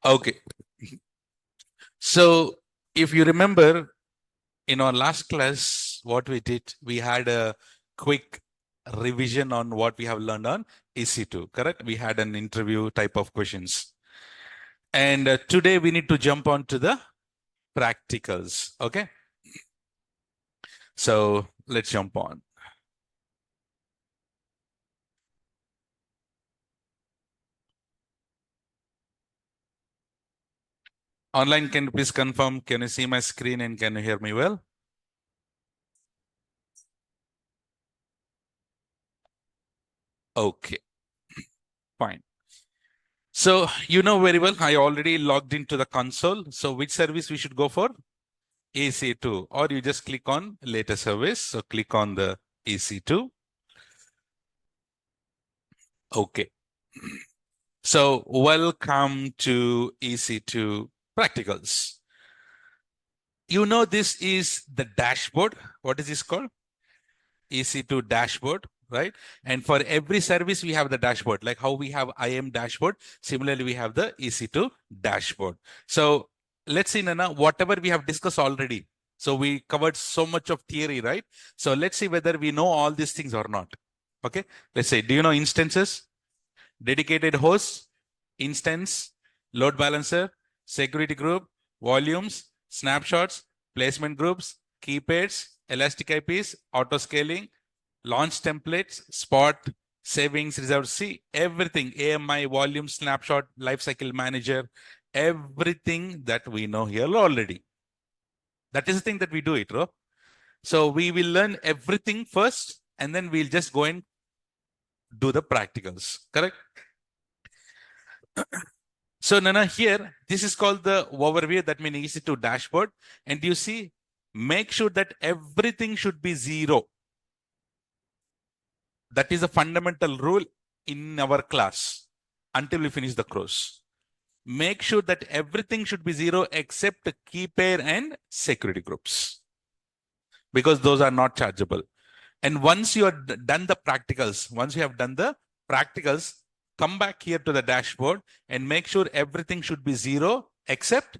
Okay. So if you remember in our last class, what we did, we had a quick revision on what we have learned on EC2, correct? We had an interview type of questions. And today we need to jump on to the practicals. Okay. So let's jump on. Online, can you please confirm? Can you see my screen and can you hear me well? Okay, fine. So you know very well, I already logged into the console. So which service we should go for? EC2, or you just click on latest service. So click on the EC2. Okay. So welcome to EC2 practicals. You know, this is the dashboard. What is this called? EC2 dashboard, right? And for every service, we have the dashboard, like how we have IAM dashboard. Similarly, we have the EC2 dashboard. So let's see, Nana, whatever we have discussed already. So we covered so much of theory, right? So let's see whether we know all these things or not. Okay. Let's say, do you know instances, dedicated hosts, instance, load balancer, security group, volumes, snapshots, placement groups, key pairs, elastic IPs, auto scaling, launch templates, spot, savings, reserve, see everything, AMI, volume, snapshot, lifecycle manager, everything that we know here already. That is the thing that we do it, bro. So we will learn everything first, and then we'll just go and do the practicals, correct? So Nana, here, this is called the overview, that means EC2 dashboard. And you see, make sure that everything should be 0. That is a fundamental rule in our class until we finish the course. Make sure that everything should be 0 except key pair and security groups, because those are not chargeable. And once you are done the practicals, come back here to the dashboard and make sure everything should be 0 except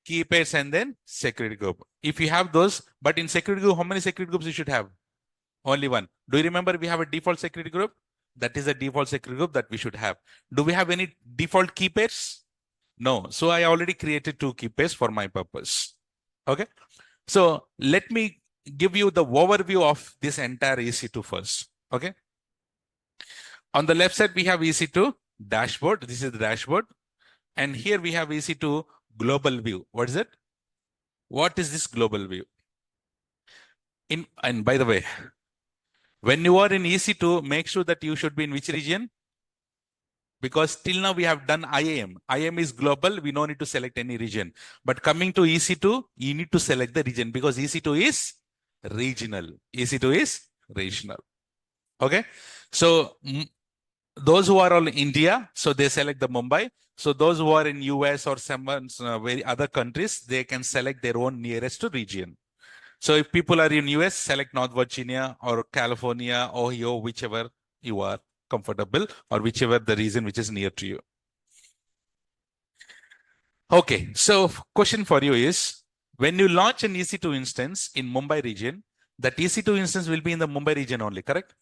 key pairs and then security group. If you have those, but in security group, how many security groups you should have? Only one. Do you remember we have a default security group? That is a default security group that we should have. Do we have any default key pairs? No. So I already created 2 key pairs for my purpose. Okay. So let me give you the overview of this entire EC2 first. Okay. On the left side, we have EC2 dashboard. This is the dashboard. And here we have EC2 global view. What is it? What is this global view? And by the way, when you are in EC2, make sure that you should be in which region? Because till now we have done IAM. IAM is global. We don't need to select any region. But coming to EC2, you need to select the region because EC2 is regional. EC2 is regional. Okay. So those who are all in India, so they select the Mumbai. So those who are in US or some very other countries, they can select their own nearest region. So if people are in US, select North Virginia or California, Ohio, whichever you are comfortable, or whichever the region which is near to you. Okay, so question for you is, when you launch an EC2 instance in Mumbai region, that EC2 instance will be in the Mumbai region only, correct?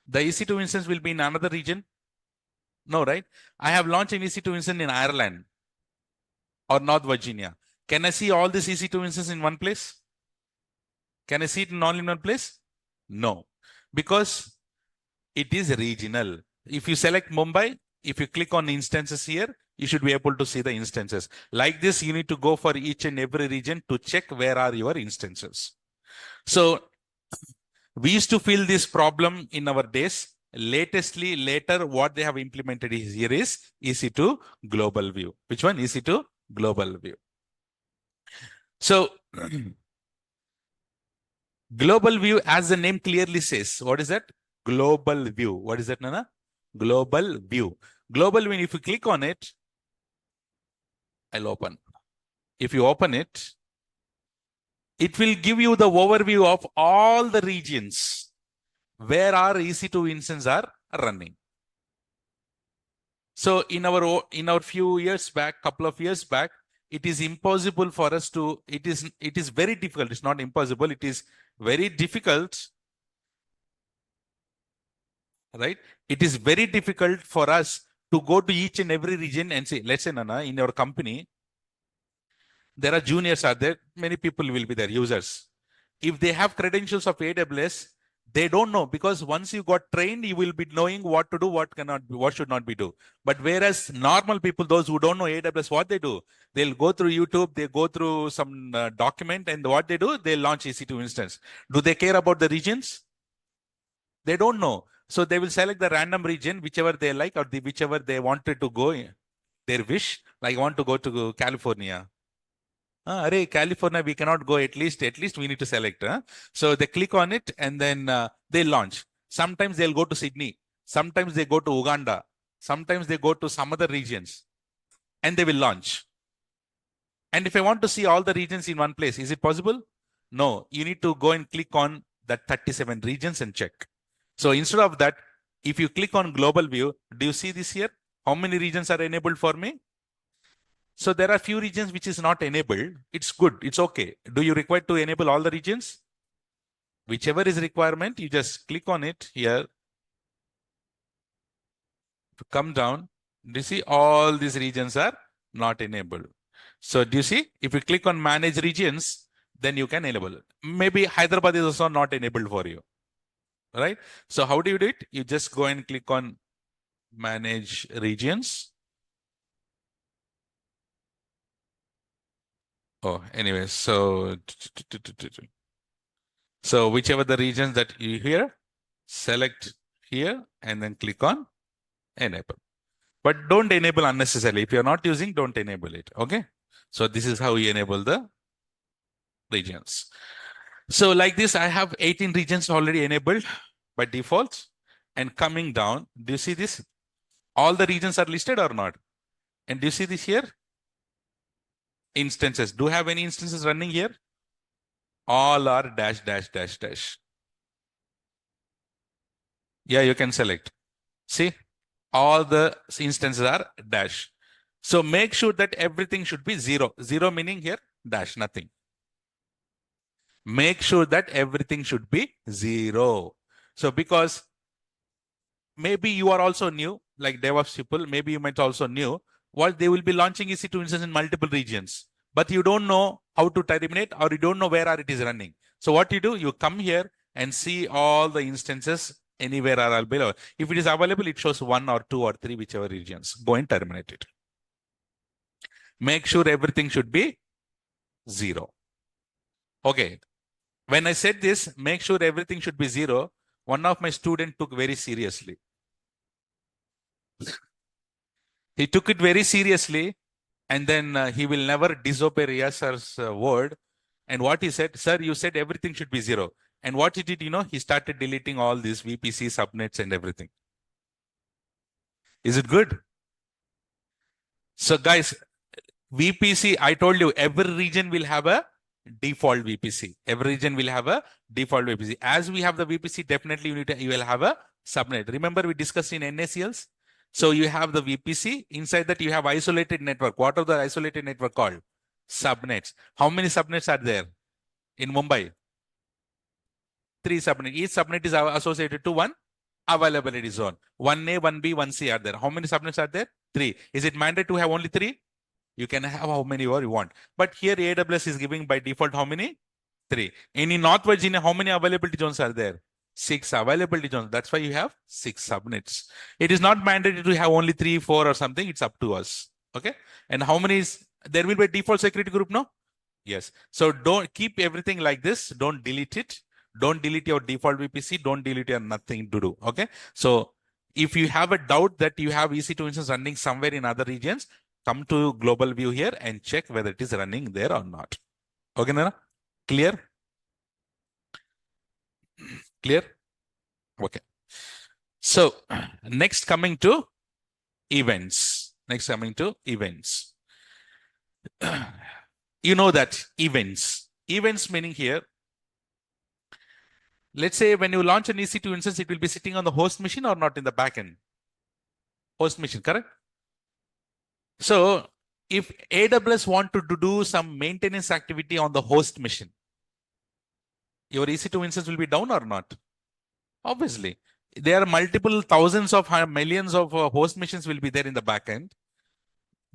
The EC2 instance will be in another region? No, right? I have launched an EC2 instance in Ireland or North Virginia. Can I see all these EC2 instances in one place? Can I see it all in one place? No, because it is regional. If you select Mumbai, if you click on instances here, you should be able to see the instances. Like this, you need to go for each and every region to check where are your instances. So we used to feel this problem in our days. Later, what they have implemented here is EC2 global view. Which one? EC2 global view. So global view, as the name clearly says, what is that? Global view. What is that, Nana? Global view. Global view, if you click on it, I'll open. If you open it, it will give you the overview of all the regions where our EC2 instances are running. So in our few years back, couple of years back, it is impossible for us to, it is very difficult. It's not impossible. It is very difficult, right? It is very difficult for us to go to each and every region and say, let's say, Nana, in your company, there are juniors are there, many people will be there, users. If they have credentials of AWS, they don't know, because once you got trained, you will be knowing what to do, what cannot be, what should not be do. But whereas normal people, those who don't know AWS, what they do, they'll go through YouTube, they go through some document, and what they do, they launch EC2 instance. Do they care about the regions? They don't know. So they will select the random region, whichever they like, or whichever they wanted to go, their wish, like want to go to California. Array, California, we cannot go, at least we need to select. So they click on it, and then they launch. Sometimes they'll go to Sydney. Sometimes they go to Uganda. Sometimes they go to some other regions, and they will launch. And if I want to see all the regions in one place, is it possible? No, you need to go and click on that 37 regions and check. So instead of that, if you click on global view, do you see this here? How many regions are enabled for me? So there are few regions which is not enabled. It's good. It's okay. Do you require to enable all the regions? Whichever is requirement, you just click on it here. To come down, do you see all these regions are not enabled? So do you see? If you click on manage regions, then you can enable it. Maybe Hyderabad is also not enabled for you, right? So how do you do it? You just go and click on manage regions. Oh, anyway, so whichever the regions that you hear, select here and then click on enable. But don't enable unnecessarily. If you're not using, don't enable it. Okay. So this is how you enable the regions. So like this, I have 18 regions already enabled by default. And coming down, do you see this? All the regions are listed or not? And do you see this here? Instances. Do you have any instances running here? All are dash, dash, dash, dash. Yeah, you can select. See, all the instances are dash. So make sure that everything should be zero. Zero meaning here, dash, nothing. Make sure that everything should be zero. So because maybe you are also new, like DevOps people, maybe you might also new, what they will be launching EC2 instances in multiple regions, but you don't know how to terminate, or you don't know where it is running. So what you do, you come here and see all the instances anywhere are available. If it is available, it shows 1 or 2 or 3, whichever regions. Go and terminate it. Make sure everything should be zero. Okay. When I said this, make sure everything should be zero, one of my students took very seriously. He took it very seriously, and then he will never disobey Riya sir's word. And what he said, sir, you said everything should be zero. And what he did, he started deleting all these VPC subnets and everything. Is it good? So guys, VPC, I told you, every region will have a default VPC. Every region will have a default VPC. As we have the VPC, definitely you will have a subnet. Remember we discussed in NACLs? So you have the VPC. Inside that you have isolated network. What are the isolated network called? Subnets. How many subnets are there in Mumbai? 3 subnets. Each subnet is associated to one availability zone. 1A, 1B, 1C are there. How many subnets are there? 3. Is it mandatory to have only 3? You can have how many you want. But here AWS is giving by default how many? 3. In North Virginia, how many availability zones are there? 6 availability zones. That's why you have 6 subnets. It is not mandatory to have only 3, 4 or something. It's up to us. Okay. And how many is there will be a default security group? No? Yes. So don't keep everything like this. Don't delete it. Don't delete your default VPC. Don't delete your nothing to do. Okay. So if you have a doubt that you have EC2 instance running somewhere in other regions, come to global view here and check whether it is running there or not. Okay, Nana? Clear? Clear? Okay. So next coming to events. You know that events meaning here, let's say when you launch an EC2 instance, it will be sitting on the host machine or not in the backend? Host machine, correct? So if AWS want to do some maintenance activity on the host machine, your EC2 instance will be down or not? Obviously. There are multiple thousands of millions of host machines will be there in the backend.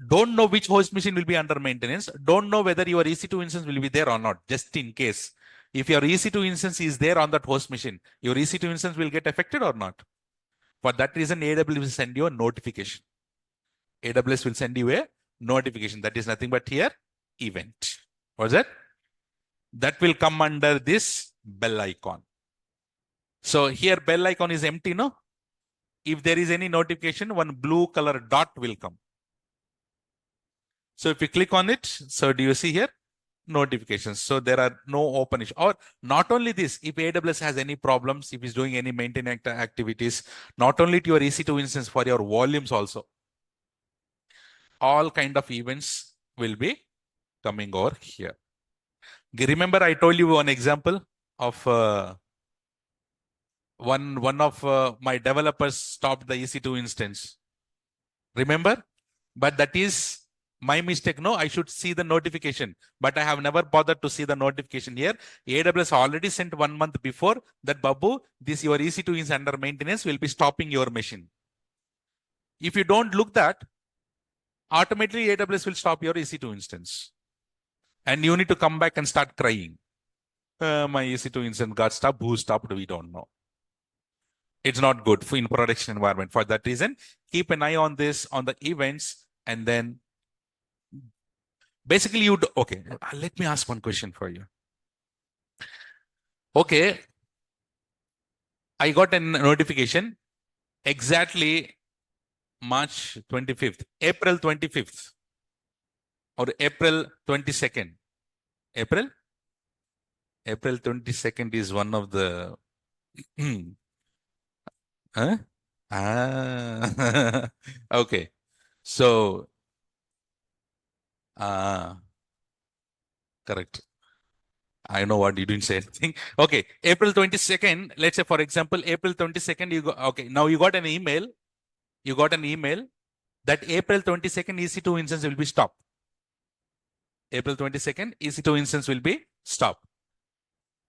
Don't know which host machine will be under maintenance. Don't know whether your EC2 instance will be there or not, just in case. If your EC2 instance is there on that host machine, your EC2 instance will get affected or not. For that reason, AWS will send you a notification. AWS will send you a notification. That is nothing but here, event. What's that? That will come under this bell icon. So here bell icon is empty, no? If there is any notification, one blue color dot will come. So if you click on it, so do you see here? Notifications. So there are no open issue. Or not only this, if AWS has any problems, if it's doing any maintenance activities, not only to your EC2 instance, for your volumes also, all kind of events will be coming over here. Remember, I told you one example of one of my developers stopped the EC2 instance. Remember? But that is my mistake. No, I should see the notification, but I have never bothered to see the notification here. AWS already sent 1 month before that, Babu, this your EC2 is under maintenance, will be stopping your machine. If you don't look that, automatically AWS will stop your EC2 instance. And you need to come back and start crying. My EC2 instance got stopped. Who stopped? We don't know. It's not good in production environment. For that reason, keep an eye on this, on the events, and then basically you do, okay, let me ask one question for you. Okay, I got a notification exactly March 25th, April 25th, or April 22nd. April 22nd is one of the huh? Okay. So correct. I know what you didn't say anything. Okay, April 22nd, let's say for example, April 22nd, you go, okay, now you got an email. You got an email that April 22nd EC2 instance will be stopped. April 22nd EC2 instance will be stopped.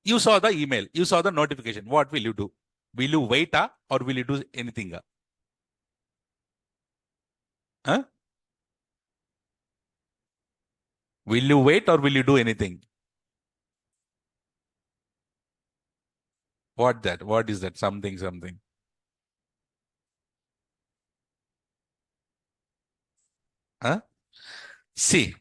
You saw the email, you saw the notification. What will you do? Will you wait or will you do anything? Huh? Will you wait or will you do anything? What that? What is that? Something. Huh? See,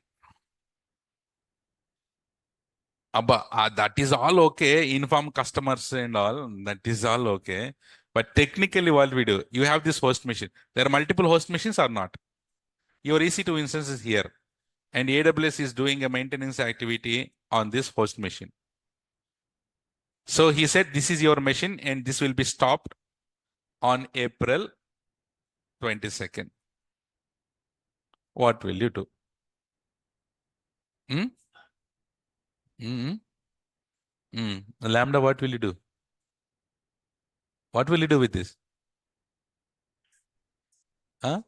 that is all okay. Inform customers and all. That is all okay. But technically, what we do, you have this host machine. There are multiple host machines or not? Your EC2 instance is here. And AWS is doing a maintenance activity on this host machine. So he said, this is your machine and this will be stopped on April 22nd. What will you do? Lambda, what will you do? What will you do with this? Huh?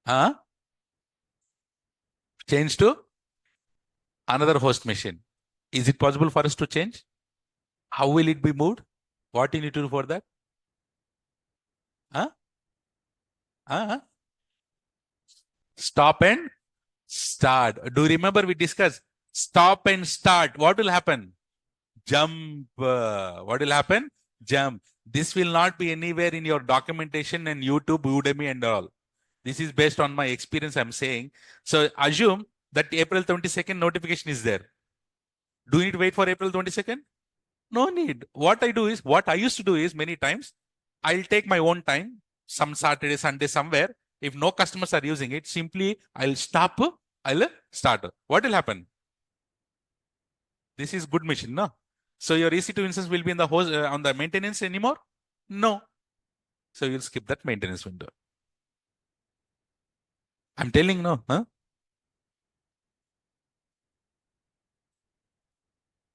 Huh? Change to another host machine. Is it possible for us to change? How will it be moved? What you need to do for that? Huh? Huh? Stop and start. Do you remember we discussed stop and start? What will happen? Jump. What will happen? Jump. This will not be anywhere in your documentation and YouTube, Udemy and all. This is based on my experience I'm saying. So assume that April 22nd notification is there. Do you need to wait for April 22nd? No need. What I used to do is many times, I'll take my own time, some Saturday, Sunday, somewhere. If no customers are using it, simply I'll stop, I'll start. What will happen? This is good machine, no? So your EC2 instance will be in the host on the maintenance anymore? No. So you'll skip that maintenance window. I'm telling no, huh?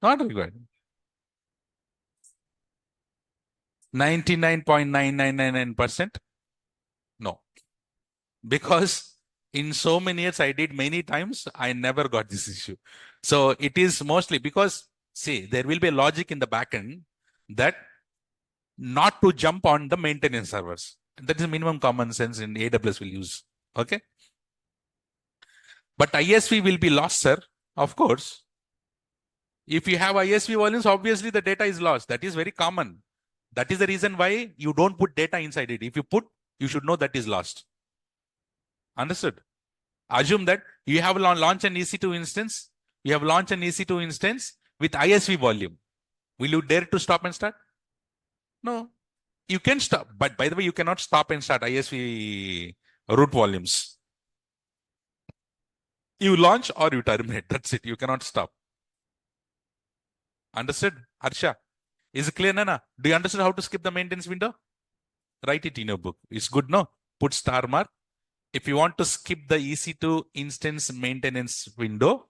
Not required. 99.9999%? No. because in so many years I did many times, I never got this issue. So it is mostly because, see, there will be a logic in the backend that not to jump on the maintenance servers. That is minimum common sense in AWS will use. Okay. But ISV will be lost, sir. Of course. If you have ISV volumes, obviously the data is lost. That is very common. That is the reason why you don't put data inside it. If you put, you should know that is lost. Understood? Assume that you have launched an EC2 instance. You have launched an EC2 instance with ISV volume. Will you dare to stop and start? No. You can stop. But by the way, you cannot stop and start ISV root volumes. You launch or you terminate. That's it. You cannot stop. Understood? Harsha? Is it clear, Nana? Do you understand how to skip the maintenance window? Write it in your book. It's good, no? Put star mark. If you want to skip the EC2 instance maintenance window,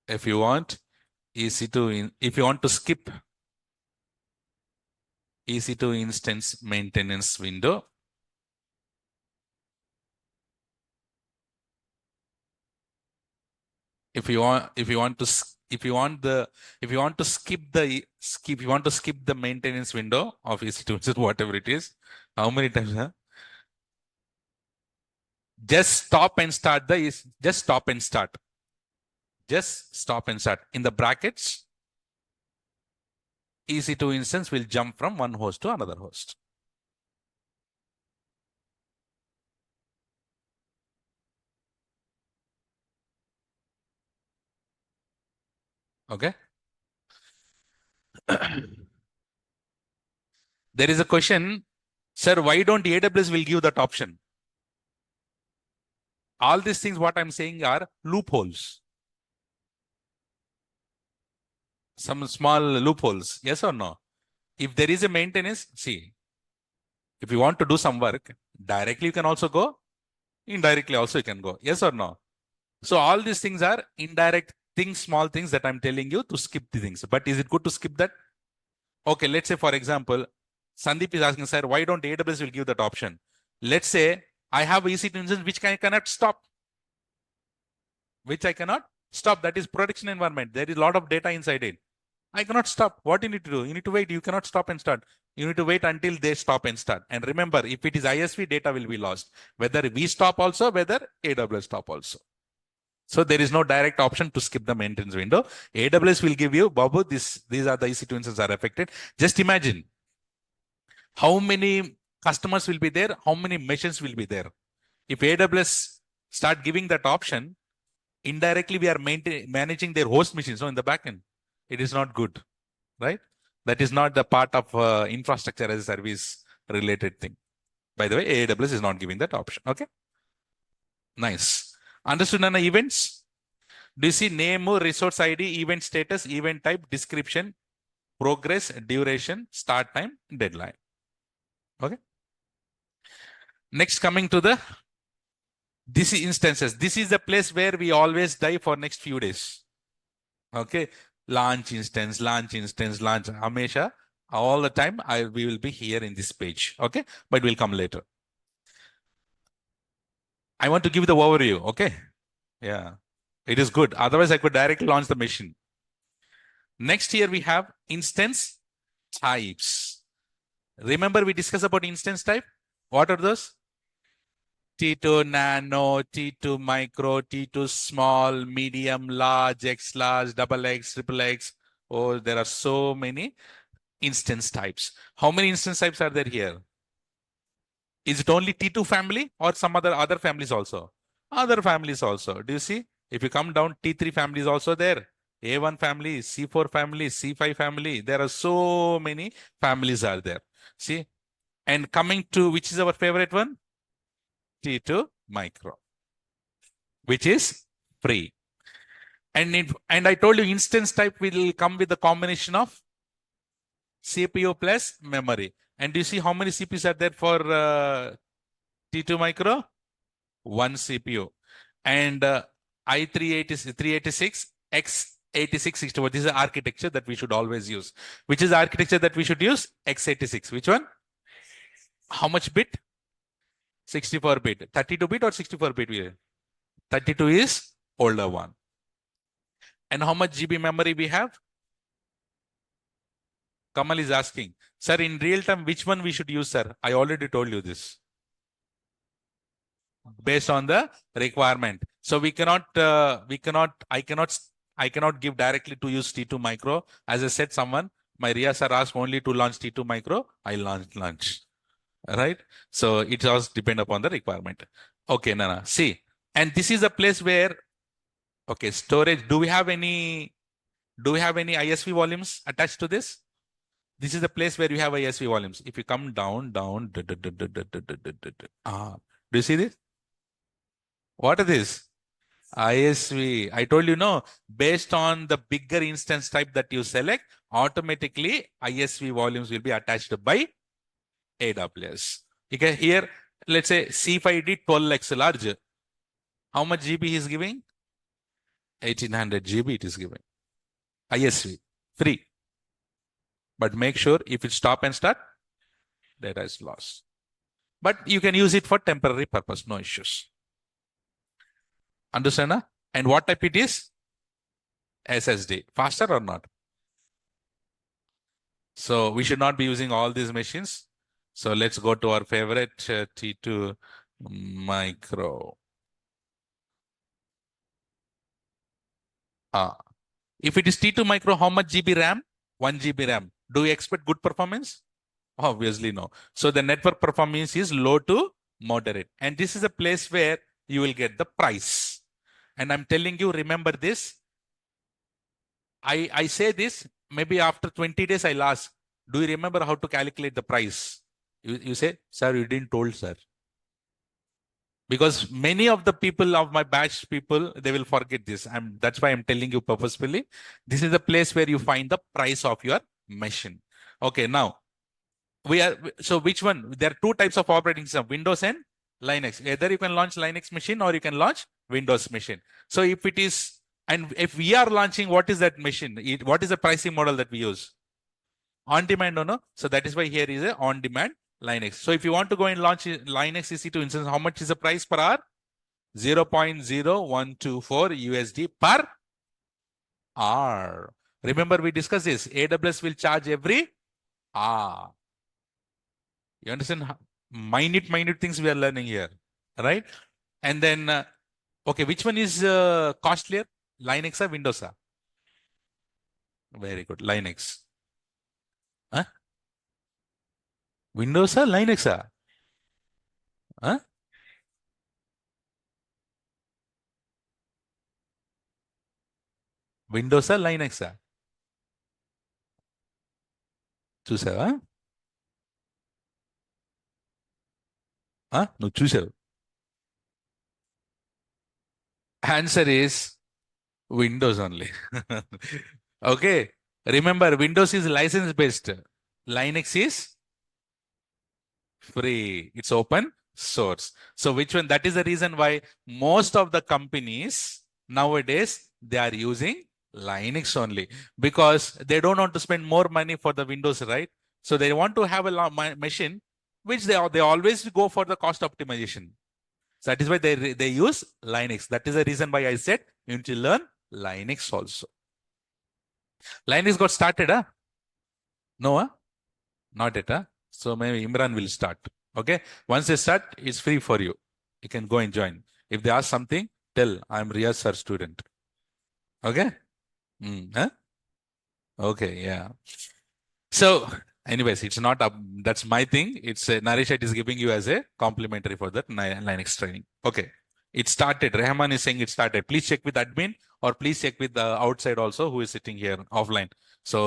if you want to skip EC2 instance maintenance window, if you want to skip the maintenance window of EC2, whatever it is, how many times? Huh? Just stop and start. Just stop and start. In the brackets, EC2 instance will jump from one host to another host. Okay. There is a question, sir, why don't AWS will give that option? All these things, what I'm saying are loopholes. Some small loopholes. Yes or no? If there is a maintenance, see, if you want to do some work, directly you can also go, indirectly also you can go. Yes or no? So all these things are indirect things, small things that I'm telling you to skip the things. But is it good to skip that? Okay, let's say, for example, Sandeep is asking, sir, why don't AWS will give that option? Let's say I have EC2 instance which I cannot stop. That is production environment. There is a lot of data inside it. I cannot stop. What you need to do? You need to wait. You cannot stop and start. You need to wait until they stop and start. And remember, if it is ISV, data will be lost. Whether we stop also, whether AWS stop also. So there is no direct option to skip the maintenance window. AWS will give you, Babu, these are the EC2 instances are affected. Just imagine how many customers will be there, how many machines will be there. If AWS start giving that option, indirectly we are managing their host machines. So in the backend, it is not good, right? That is not the part of infrastructure as a service related thing. By the way, AWS is not giving that option. Okay. Nice. Understood, Nana? Events? Do you see name, resource ID, event status, event type, description, progress, duration, start time, deadline? Okay. Next, coming to the this instances. This is the place where we always die for next few days. Okay. Launch instance. Hamesha, all the time we will be here in this page. Okay. But we'll come later. I want to give the overview. Okay. Yeah. It is good. Otherwise, I could directly launch the machine. Next here we have instance types. Remember we discussed about instance type. What are those? T2 nano, T2 micro, T2 small, medium, large, X large, double X, triple X. Oh, there are so many instance types. How many instance types are there here? Is it only T2 family or some other families also? Other families also. Do you see? If you come down, T3 family is also there. A1 family, C4 family, C5 family. There are so many families are there. See? And coming to, which is our favorite one? T2 micro, which is free. And I told you instance type will come with the combination of CPU plus memory. And do you see how many CPUs are there for T2 micro? One CPU. And i386, x86-64. This is the architecture that we should always use. Which is the architecture that we should use? x86. Which one? How much bit? 64 bit. 32 bit or 64 bit? 32 is older one. And how much GB memory we have? Kamal is asking, sir, in real time, which one we should use, sir? I already told you this. Based on the requirement. So I cannot give directly to use T2 micro. As I said, my RIA sir asked only to launch T2 micro. I launch. Right? So it does depend upon the requirement. Okay, Nana. See, and this is a place where, okay, storage. Do we have any ISV volumes attached to this? This is the place where you have ISV volumes. If you come down, do you see this? What is this? ISV. I told you, no, based on the bigger instance type that you select, automatically ISV volumes will be attached by AWS. Okay, here, let's say C5D 12x large. How much GB is giving? 1800 GB it is giving. ISV, free. But make sure if you stop and start, data is lost. But you can use it for temporary purpose, no issues. Understand? Huh? And what type it is? SSD. Faster or not? So we should not be using all these machines. So let's go to our favorite T2 micro. If it is T2 micro, how much GB RAM? 1 GB RAM. Do you expect good performance? Obviously no. So the network performance is low to moderate. And this is a place where you will get the price. And I'm telling you, remember this. I say this, maybe after 20 days I'll ask, do you remember how to calculate the price? You say, sir, you didn't told, sir. Because many of the people of my batch people, they will forget this. That's why I'm telling you purposefully. This is the place where you find the price of your machine. Okay, now so which one? There are two types of operating system, Windows and Linux. Either you can launch Linux machine or you can launch Windows machine. So if it is, and if we are launching, what is that machine? What is the pricing model that we use? On demand or no? So that is why here is a on demand Linux. So if you want to go and launch Linux EC2 instance, how much is the price per hour? 0.0124 USD per hour. Remember we discussed this. AWS will charge every hour. You understand? Minute things we are learning here, right? And then, okay, which one is costlier? Linux or Windows? Very good. Linux. Huh? Windows or Linux? Huh? Windows or Linux? చూసావా నువ్వు చూసావు answer is Windows only. Okay. Remember, Windows is license based. Linux is free. It's open source. So which one? That is the reason why most of the companies nowadays, they are using Linux only, because they don't want to spend more money for the Windows, right? So they want to have a machine which they always go for the cost optimization. So that is why they use Linux. That is the reason why I said you need to learn Linux also. Linux got started, huh? No, huh? Not yet, huh? So maybe Imran will start. Okay. Once they start, it's free for you. You can go and join. If they ask something, tell I'm Riyaz sir student. Okay. Huh? Okay. Yeah. So, anyways, it's not that's my thing. It's Narishat is giving you as a complimentary for that Linux training. Okay. It started. Rahman is saying it started. Please check with admin or please check with the outside also who is sitting here offline. So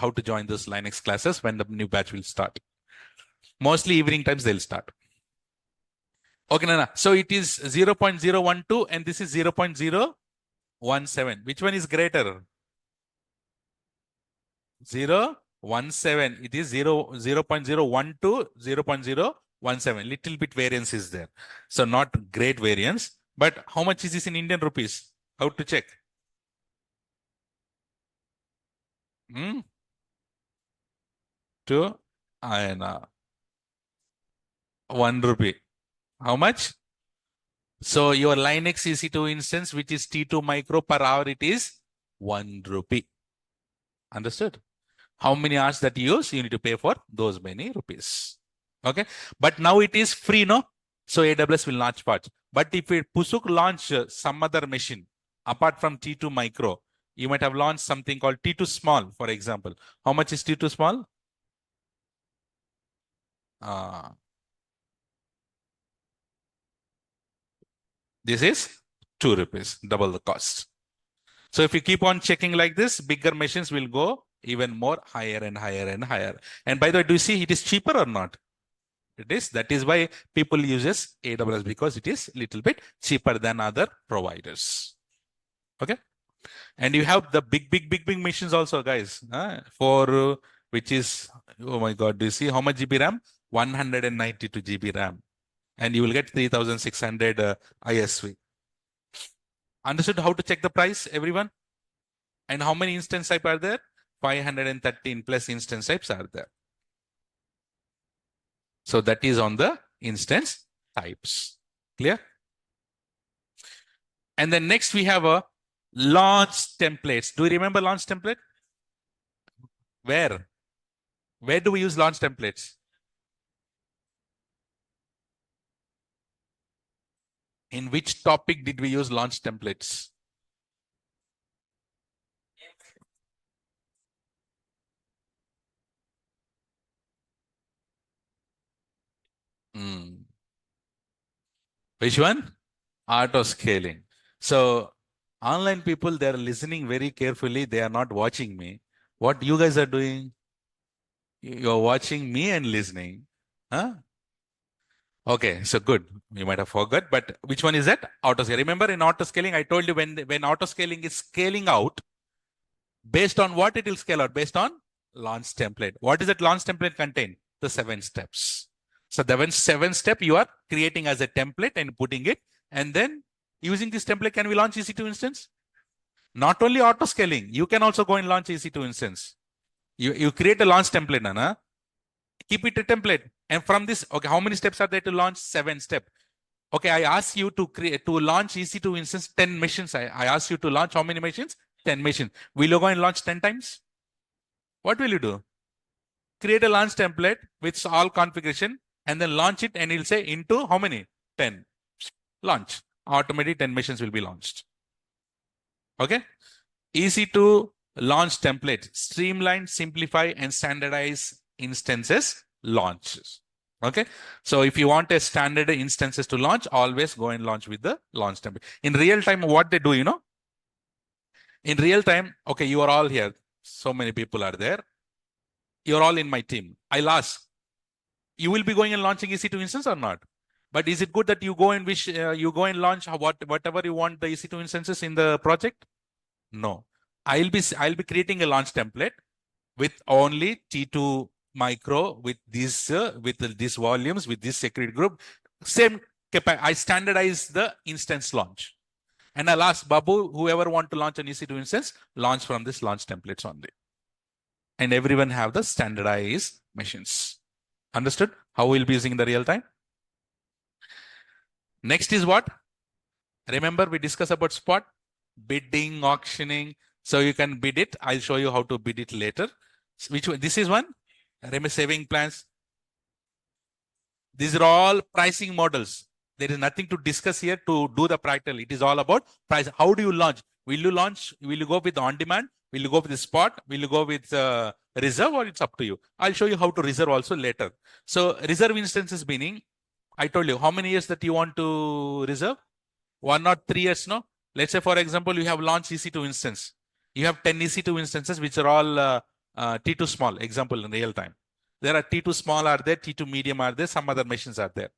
how to join this Linux classes when the new batch will start. Mostly evening times they'll start. Okay, Nana. So it is 0.012 and this is 0.017. Which one is greater? 0.17. It is 0.012, 0.017. Little bit variance is there. So not great variance. But how much is this in Indian rupees? How to check? To INR. ₹1. How much? So your Linux EC2 instance, which is T2 micro per hour, it is ₹1. Understood? How many hours that you use, you need to pay for those many rupees. Okay. But now it is free, no? So AWS will not charge. But if it Pusuk launch some other machine apart from T2 micro, you might have launched something called T2 small, for example. How much is T2 small? This is ₹2, double the cost. So if you keep on checking like this, bigger machines will go even more higher and higher and higher. And by the way, do you see it is cheaper or not? It is. That is why people uses AWS, because it is little bit cheaper than other providers. Okay. And you have the big machines also, guys. For which is, oh my God, do you see how much GB RAM? 192 GB RAM. And you will get 3600 ISV. Understood how to check the price, everyone? And how many instance types are there? 513 plus instance types are there. So that is on the instance types. Clear? And then next we have a launch templates. Do you remember launch template? Where? Where do we use launch templates? In which topic did we use launch templates? Which one? Auto scaling. So online people, they're listening very carefully. They are not watching me. What you guys are doing? You're watching me and listening. Huh? Okay, so good. You might have forgot, but which one is that? Auto scaling. Remember in auto scaling, I told you when auto scaling is scaling out, based on what it will scale out? Based on launch template. What does that launch template contain? The 7 steps. So the 7 step you are creating as a template and putting it, and then using this template, can we launch EC2 instance? Not only auto scaling, you can also go and launch EC2 instance. You create a launch template, Nana. Keep it a template. And from this, okay, how many steps are there to launch? 7 steps. Okay, I ask you to create to launch EC2 instance 10 machines. I ask you to launch how many machines? 10 machines. Will you go and launch 10 times? What will you do? Create a launch template with all configuration and then launch it, and it'll say into how many? 10. Launch. Automatically 10 machines will be launched. Okay. EC2 launch template. Streamline, simplify, and standardize instances launches. Okay. So if you want a standard instances to launch, always go and launch with the launch template. In real time, what they do, in real time, okay, you are all here. So many people are there. You're all in my team. I'll ask, you will be going and launching EC2 instance or not? But is it good that you go and you go and launch whatever you want the EC2 instances in the project? No. I'll be creating a launch template with only T2 micro with these volumes, with this secret group. Same I standardize the instance launch. And I'll ask Babu, whoever want to launch an EC2 instance, launch from this launch templates only. And everyone have the standardized machines. Understood how we'll be using in the real time? Next is what? Remember we discussed about spot, bidding, auctioning. So you can bid it. I'll show you how to bid it later. Which one? This is one. Remember saving plans. These are all pricing models. There is nothing to discuss here to do the practical. It is all about price. How do you launch? Will you launch? Will you go with on demand? Will you go with the spot? Will you go with reserve, or it's up to you? I'll show you how to reserve also later. So reserve instances meaning, I told you how many years that you want to reserve? 1 or 3 years, no? Let's say, for example, you have launched EC2 instance. You have 10 EC2 instances, which are all T2 small, example in real time. There are T2 small are there, T2 medium are there, some other machines are there.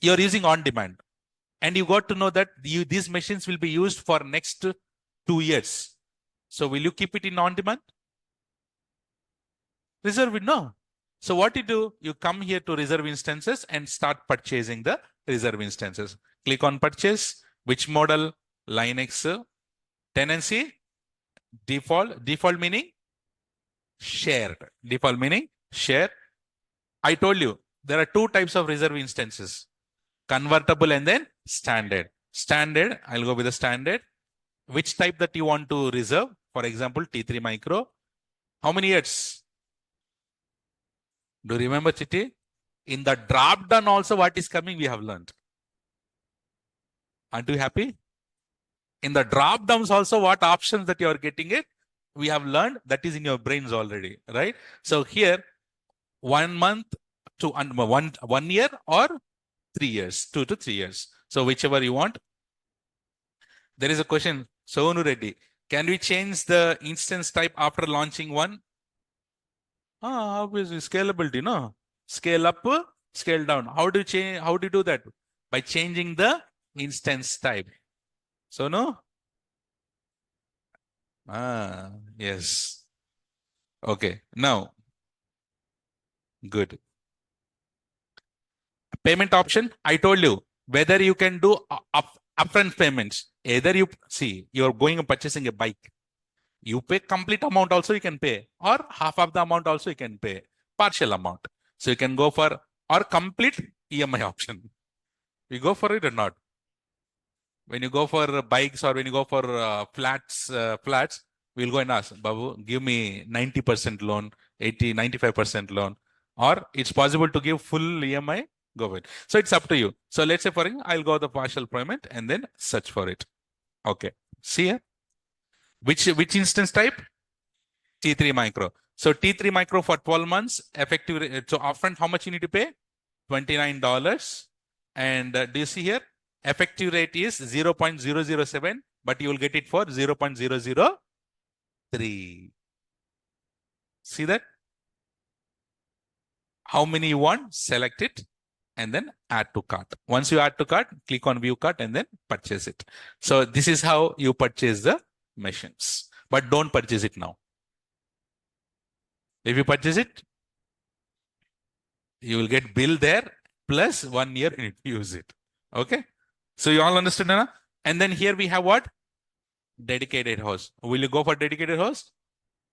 You're using on demand. And you got to know that these machines will be used for next 2 years. So will you keep it in on demand? Reserve it? No. So what you do, you come here to reserve instances and start purchasing the reserve instances. Click on purchase. Which model? Linux tenancy. Default. Default meaning shared. Default meaning share. I told you, there are two types of reserve instances, convertible and then standard. Standard, I'll go with the standard. Which type that you want to reserve? For example, T3 micro. How many years? Do you remember, Chitti? In the drop down also what is coming, we have learned. Aren't you happy? In the drop downs also, what options that you are getting it, we have learned, that is in your brains already, right? So here, 1 month to 1 year or 3 years, 2 to 3 years. So whichever you want. There is a question, Sonu Reddy, can we change the instance type after launching one? Obviously, scalability, no? Scale up, scale down. How do you change? How do you do that? By changing the instance type. So no? Yes. Okay. Now, good. Payment option. I told you whether you can do upfront payments. Either you see you're going and purchasing a bike. You pay complete amount also you can pay, or half of the amount also you can pay, partial amount. So you can go for or complete EMI option. You go for it or not? When you go for bikes or when you go for flats, we'll go and ask, Babu, give me 90% loan, 80, 95% loan, or it's possible to give full EMI, go with it. So it's up to you. So let's say for example, I'll go the partial payment and then search for it. Okay. See here. Which instance type? T3 micro. So T3 micro for 12 months, effective. So upfront, how much you need to pay? $29. And do you see here? Effective rate is 0.007, but you will get it for 0.003. See that? How many you want? Select it and then add to cart. Once you add to cart, click on view cart and then purchase it. So this is how you purchase the machines, but don't purchase it now. If you purchase it, you will get bill there plus 1 year you need to use it. Okay. So you all understand, Anna? And then here we have what? Dedicated host. Will you go for dedicated host?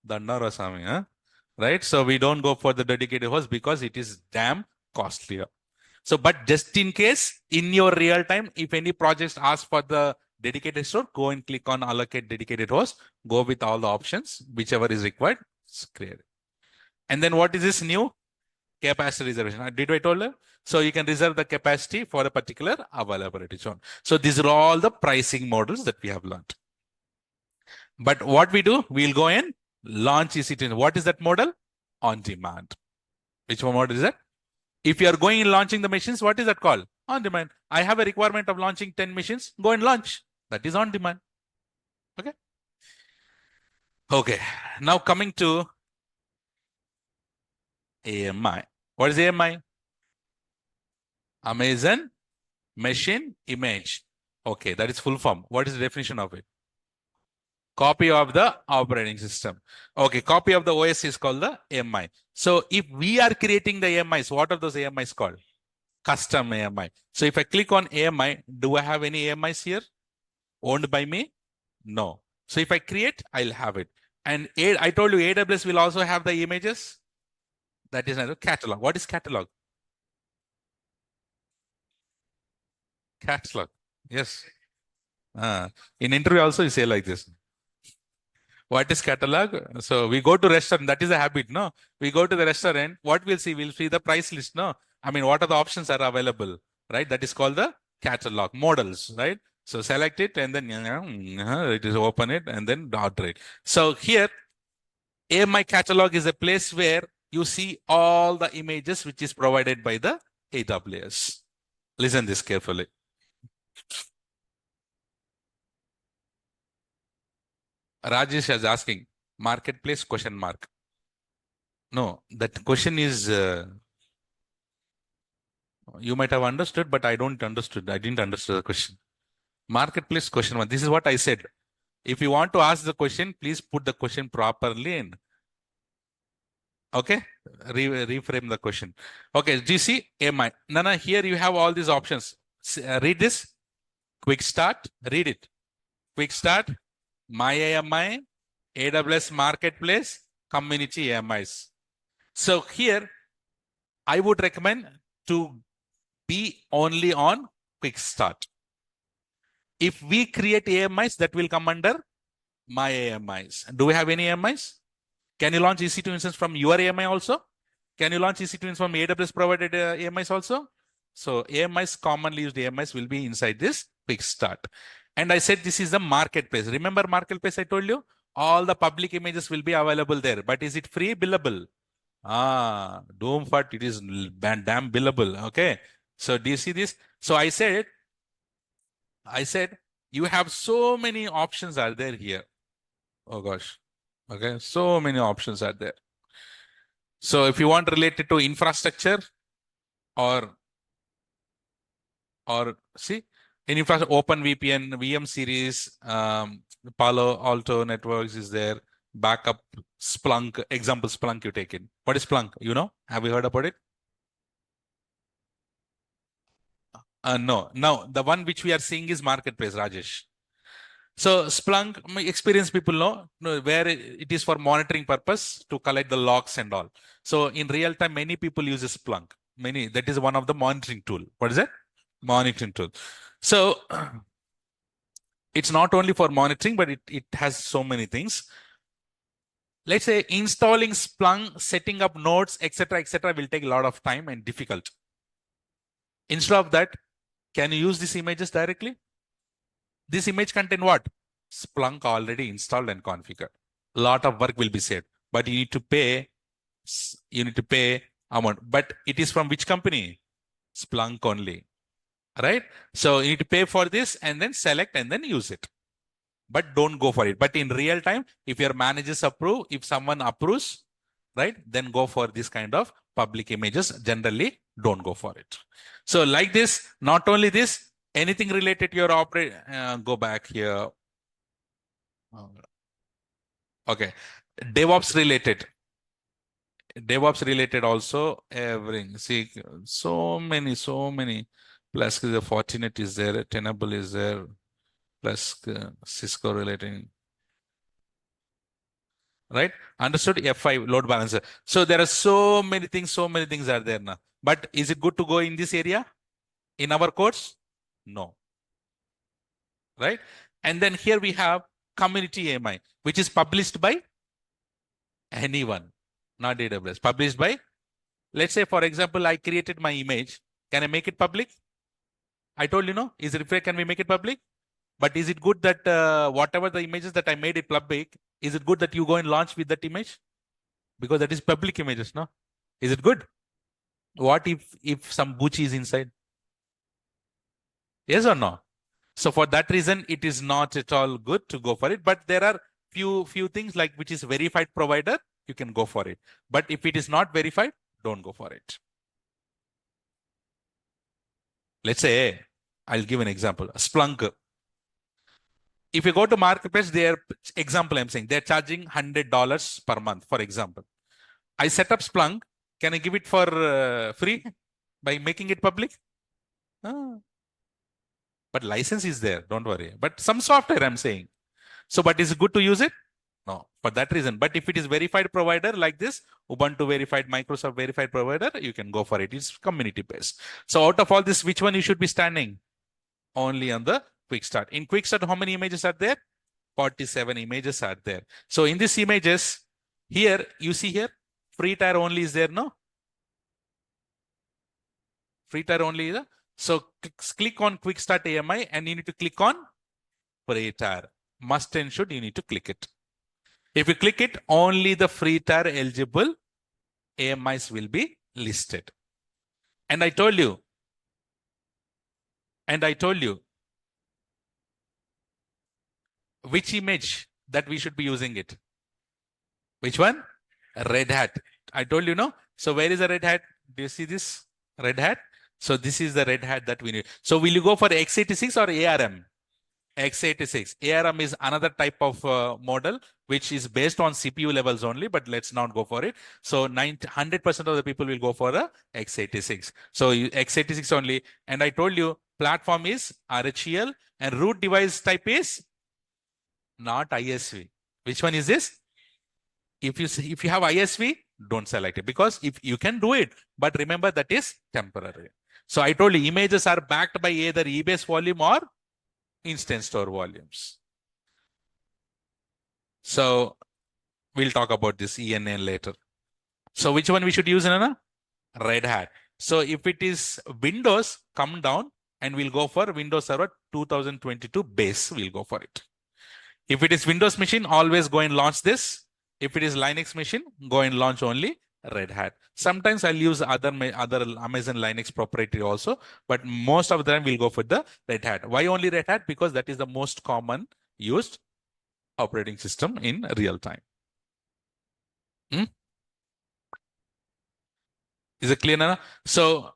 Dandara Swami, huh? Right? So we don't go for the dedicated host because it is damn costlier. So, but just in case, in your real time, if any projects ask for the dedicated store, go and click on allocate dedicated host, go with all the options, whichever is required, create it. And then what is this new? Capacity reservation. Did I told you? So you can reserve the capacity for a particular availability zone. So these are all the pricing models that we have learned. But what we do, we'll go and launch EC2. What is that model? On demand. Which one model is that? If you are going and launching the machines, what is that called? On demand. I have a requirement of launching 10 machines. Go and launch. That is on demand. Okay. Okay. Now coming to AMI. What is AMI? Amazon Machine Image. Okay, that is full form. What is the definition of it? Copy of the operating system. Okay, copy of the OS is called the AMI. So if we are creating the AMIs, what are those AMIs called? Custom AMI. So if I click on AMI, do I have any AMIs here? Owned by me? No. So if I create, I'll have it. And I told you AWS will also have the images. That is another catalog. What is catalog? Catalog. Yes. In interview also you say like this. What is catalog? So we go to restaurant. That is a habit, no? We go to the restaurant. What we'll see? We'll see the price list, no? I mean, what are the options are available, right? That is called the catalog models, right? So select it and then it is open it and then order it. So here, AMI catalog is a place where you see all the images which is provided by the AWS. Listen this carefully. Rajesh is asking, marketplace question mark. No, that question is, you might have understood, but I don't understood. I didn't understand the question. Marketplace question mark. This is what I said. If you want to ask the question, please put the question properly in. Okay, reframe the question. Okay, do you see AMI? Nana, here you have all these options. Read this. Quick start. Read it. Quick start. My AMI, AWS Marketplace, Community AMIs. So here, I would recommend to be only on quick start. If we create AMIs, that will come under my AMIs. Do we have any AMIs? Can you launch EC2 instance from your AMI also? Can you launch EC2 instance from AWS provided AMIs also? So AMIs, commonly used AMIs will be inside this quick start. And I said this is the marketplace. Remember marketplace I told you? All the public images will be available there. But is it free? Billable. Doom fart, it is damn billable. Okay. So do you see this? So I said, you have so many options are there here. Oh gosh. Okay. So many options are there. So if you want related to infrastructure or see, in infrastructure, Open VPN, VM series, Palo Alto networks is there, backup, Splunk, example Splunk you take in. What is Splunk? You know? Have you heard about it? No. Now, the one which we are seeing is marketplace, Rajesh. So Splunk, experienced people know where it is for monitoring purpose to collect the logs and all. So in real time, many people use Splunk. That is one of the monitoring tool. What is it? Monitoring tool. So it's not only for monitoring, but it has so many things. Let's say installing Splunk, setting up nodes, etc., will take a lot of time and difficult. Instead of that, can you use these images directly? This image contain what? Splunk already installed and configured. A lot of work will be saved, but you need to pay. Amount. But it is from which company? Splunk only, right? So you need to pay for this and then select and then use it. But don't go for it. But in real time, if your managers approve, if someone approves, right, then go for this kind of public images. Generally, don't go for it. So like this, not only this, anything related to your go back here. Okay. DevOps related also, everything. See, so many. Plus the Fortinet is there, Tenable is there, plus Cisco relating. Right? Understood? F5 load balancer. So there are so many things are there now. But is it good to go in this area? In our course? No. Right? And then here we have community AMI, which is published by anyone, not AWS. Published by, let's say, for example, I created my image. Can I make it public? I told you, no. Is it fair? Can we make it public? But is it good that whatever the images that I made it public, is it good that you go and launch with that image? Because that is public images, no? Is it good? What if some Gucci is inside? Yes or no? So for that reason, it is not at all good to go for it. But there are few things like which is verified provider, you can go for it. But if it is not verified, don't go for it. Let's say, I'll give an example. Splunk. If you go to marketplace, I'm saying they're charging $100 per month, for example. I set up Splunk. Can I give it for free by making it public? But license is there, don't worry. But some software I'm saying. So, but is it good to use it? No, for that reason. But if it is verified provider like this, Ubuntu verified, Microsoft verified provider, you can go for it. It's community based. So out of all this, which one you should be standing? Only on the quick start. In quick start, how many images are there? 47 images are there. So in these images, here, you see here, free tier only is there, no? Free tier only is there. So click on quick start AMI and you need to click on free tier. Must and should, you need to click it. If you click it, only the free tier eligible AMIs will be listed. And I told you, which image that we should be using it. Which one? Red Hat. I told you, no? So where is the Red Hat? Do you see this? Red Hat. So this is the Red Hat that we need. So will you go for x86 or ARM? x86. ARM is another type of model which is based on CPU levels only, but let's not go for it. So 100% of the people will go for a x86. So x86 only. And I told you platform is RHEL and root device type is not ISV. Which one is this? If you have ISV, don't select it, because if you can do it, but remember that is temporary. So I told you images are backed by either eBase volume or instance store volumes. So we'll talk about this ENA later. So which one we should use, Nana? Red Hat. So if it is Windows, come down and we'll go for Windows Server 2022 base. We'll go for it. If it is Windows machine, always go and launch this. If it is Linux machine, go and launch only Red Hat. Sometimes I'll use other Amazon Linux proprietary also, but most of the time we'll go for the Red Hat. Why only Red Hat? Because that is the most common used operating system in real time. Is it clear, Nana? So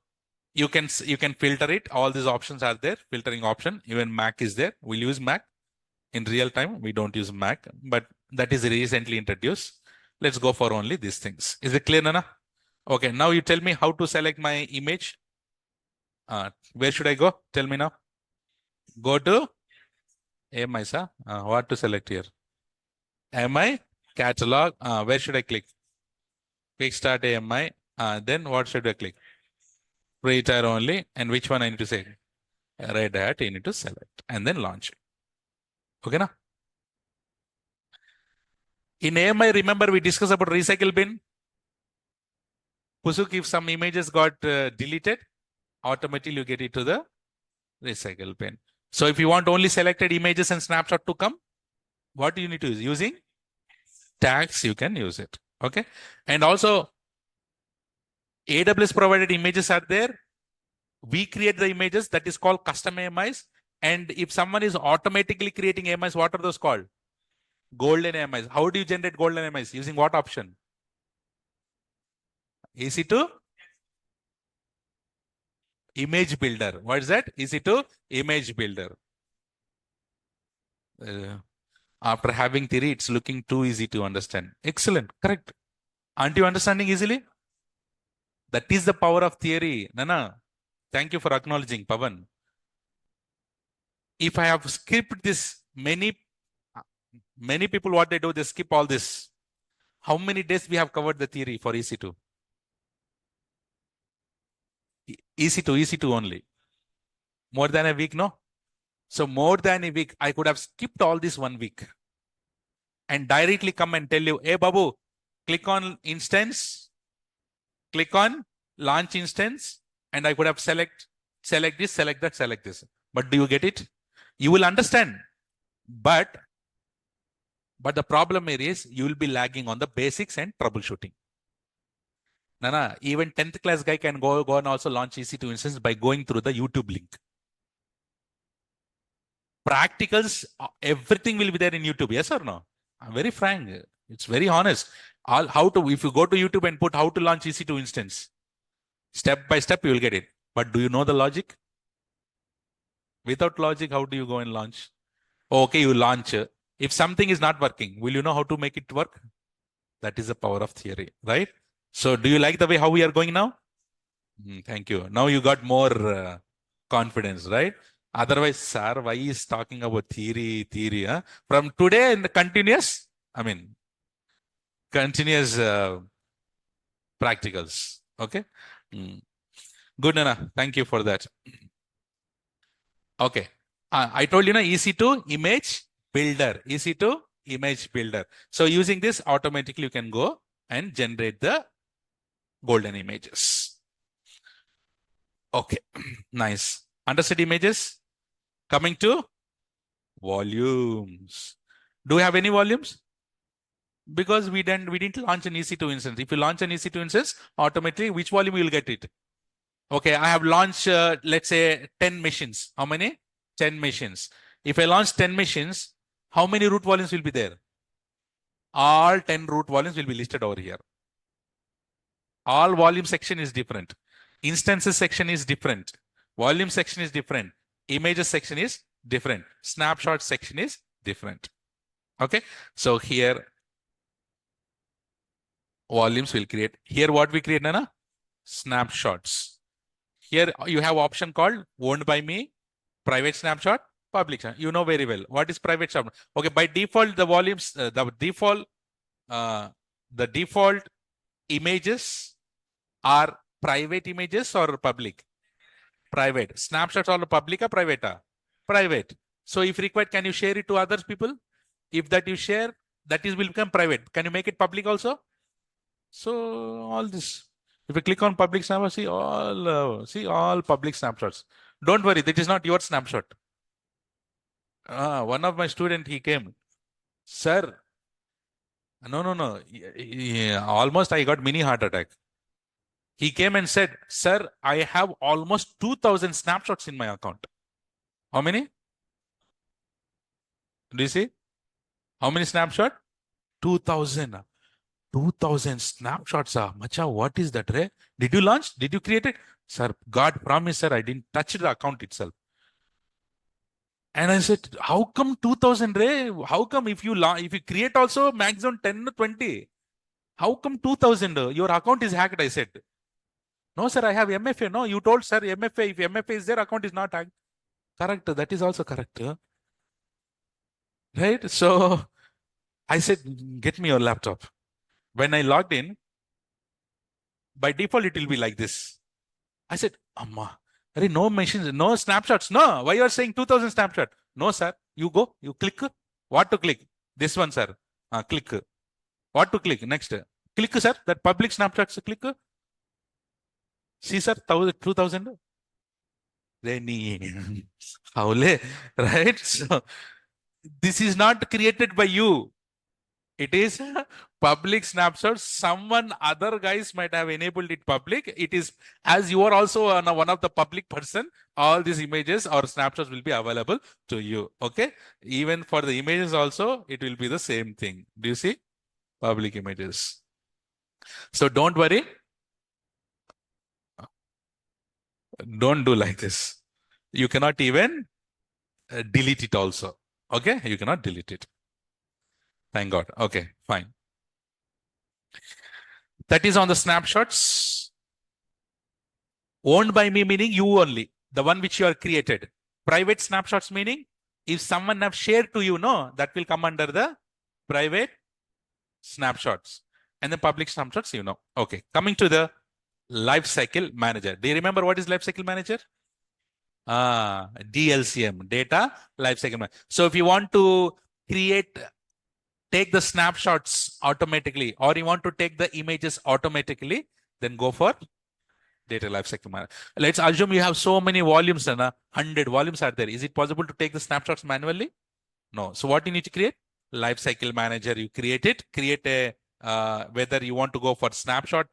you can filter it. All these options are there. Filtering option. Even Mac is there. We'll use Mac. In real time, we don't use Mac, but that is recently introduced. Let's go for only these things. Is it clear, Nana? Okay, now you tell me how to select my image. Where should I go? Tell me now. Go to AMI, sir. What to select here? AMI catalog. Where should I click? Quick start AMI. Then what should I click? Pre-retire only. And which one I need to say? Red Hat, you need to select and then launch it. Okay, na? In AMI, remember we discussed about recycle bin. Pusuk, if some images got deleted, automatically you get it to the recycle bin. So if you want only selected images and snapshot to come, what do you need to use? Using tags, you can use it. Okay. And also, AWS provided images are there. We create the images, that is called custom AMIs. And if someone is automatically creating AMIs, what are those called? Golden AMIs. How do you generate golden AMIs? Using what option? EC2 image builder. What is that? EC2 image builder. After having theory, it's looking too easy to understand. Excellent. Correct. Aren't you understanding easily? That is the power of theory. Nana, thank you for acknowledging, Pavan. If I have skipped this, many people, what they do, they skip all this. How many days we have covered the theory for EC2? EC2 only. More than a week, no? So more than a week, I could have skipped all this 1 week and directly come and tell you, hey, Babu, click on instance, click on launch instance, and I could have select this, select that, select this. But do you get it? You will understand. But the problem here is you will be lagging on the basics and troubleshooting. Nana, even 10th class guy can go and also launch EC2 instance by going through the YouTube link. Practicals, everything will be there in YouTube. Yes or no? I'm very frank. It's very honest. If you go to YouTube and put how to launch EC2 instance, step by step, you will get it. But do you know the logic? Without logic, how do you go and launch? Okay, you launch. If something is not working, will you know how to make it work? That is the power of theory, right? So do you like the way how we are going now? Thank you. Now you got more confidence, right? Otherwise, sir, why is talking about theory? Huh? From today in the continuous practicals. Okay. Good, Nana. Thank you for that. Okay. I told you, EC2 image builder. EC2 image builder. So using this, automatically you can go and generate the golden images. Okay. Nice. Understood images? Coming to volumes. Do we have any volumes? Because we didn't launch an EC2 instance. If you launch an EC2 instance, automatically which volume you will get it? Okay, I have launched, let's say 10 machines. How many? 10 machines. If I launch 10 machines, how many root volumes will be there? All 10 root volumes will be listed over here. All volume section is different. Instances section is different. Volume section is different. Images section is different. Snapshot section is different. Okay. So here, volumes will create. Here what we create, Nana? Snapshots. Here you have option called owned by me, private snapshot, public snapshot. You know very well. What is private snapshot? Okay. By default, the volumes, the default images are private images or public? Private. Snapshots are public or private? Private. So if required, can you share it to other people? If that you share, that is will become private. Can you make it public also? So all this. If you click on public snapshot, see all public snapshots. Don't worry, that is not your snapshot. One of my student, he came, sir. No. Almost I got mini heart attack. He came and said, sir, I have almost 2,000 snapshots in my account. How many? Do you see? How many snapshots? 2,000. 2,000 snapshots. Macha, what is that, Ray? Did you launch? Did you create it? Sir, God promise, sir, I didn't touch the account itself. And I said, how come 2,000, Ray? How come if you create also maximum 10 or 20? How come 2,000? Your account is hacked, I said. No, sir, I have MFA. No, you told, sir, MFA. If MFA is there, account is not hacked. Correct. That is also correct. Right? So I said, get me your laptop. When I logged in, by default, it will be like this. I said, Amma, no machines, no snapshots. No, why you are saying 2,000 snapshot? No, sir. You go, you click. What to click? This one, sir. Click. What to click? Next. Click, sir. That public snapshots, click. See, sir, 2,000. Right? So, this is not created by you. It is public snapshots. Someone other guys might have enabled it public. It is, as you are also one of the public person, all these images or snapshots will be available to you. Okay. Even for the images also, it will be the same thing. Do you see? Public images. So don't worry. Don't do like this. You cannot even delete it also. Okay. You cannot delete it. Thank God. Okay, fine. That is on the snapshots. Owned by me meaning you only, the one which you are created. Private snapshots meaning if someone have shared to you, no, that will come under the private snapshots. And the public snapshots, you know. Okay, coming to the lifecycle manager. Do you remember what is lifecycle manager? DLCM, data lifecycle manager. So if you want to take the snapshots automatically, or you want to take the images automatically, then go for data lifecycle manager. Let's assume you have so many volumes, 100 volumes are there. Is it possible to take the snapshots manually? No. So what you need to create? Lifecycle manager. You create it. Create a whether you want to go for snapshot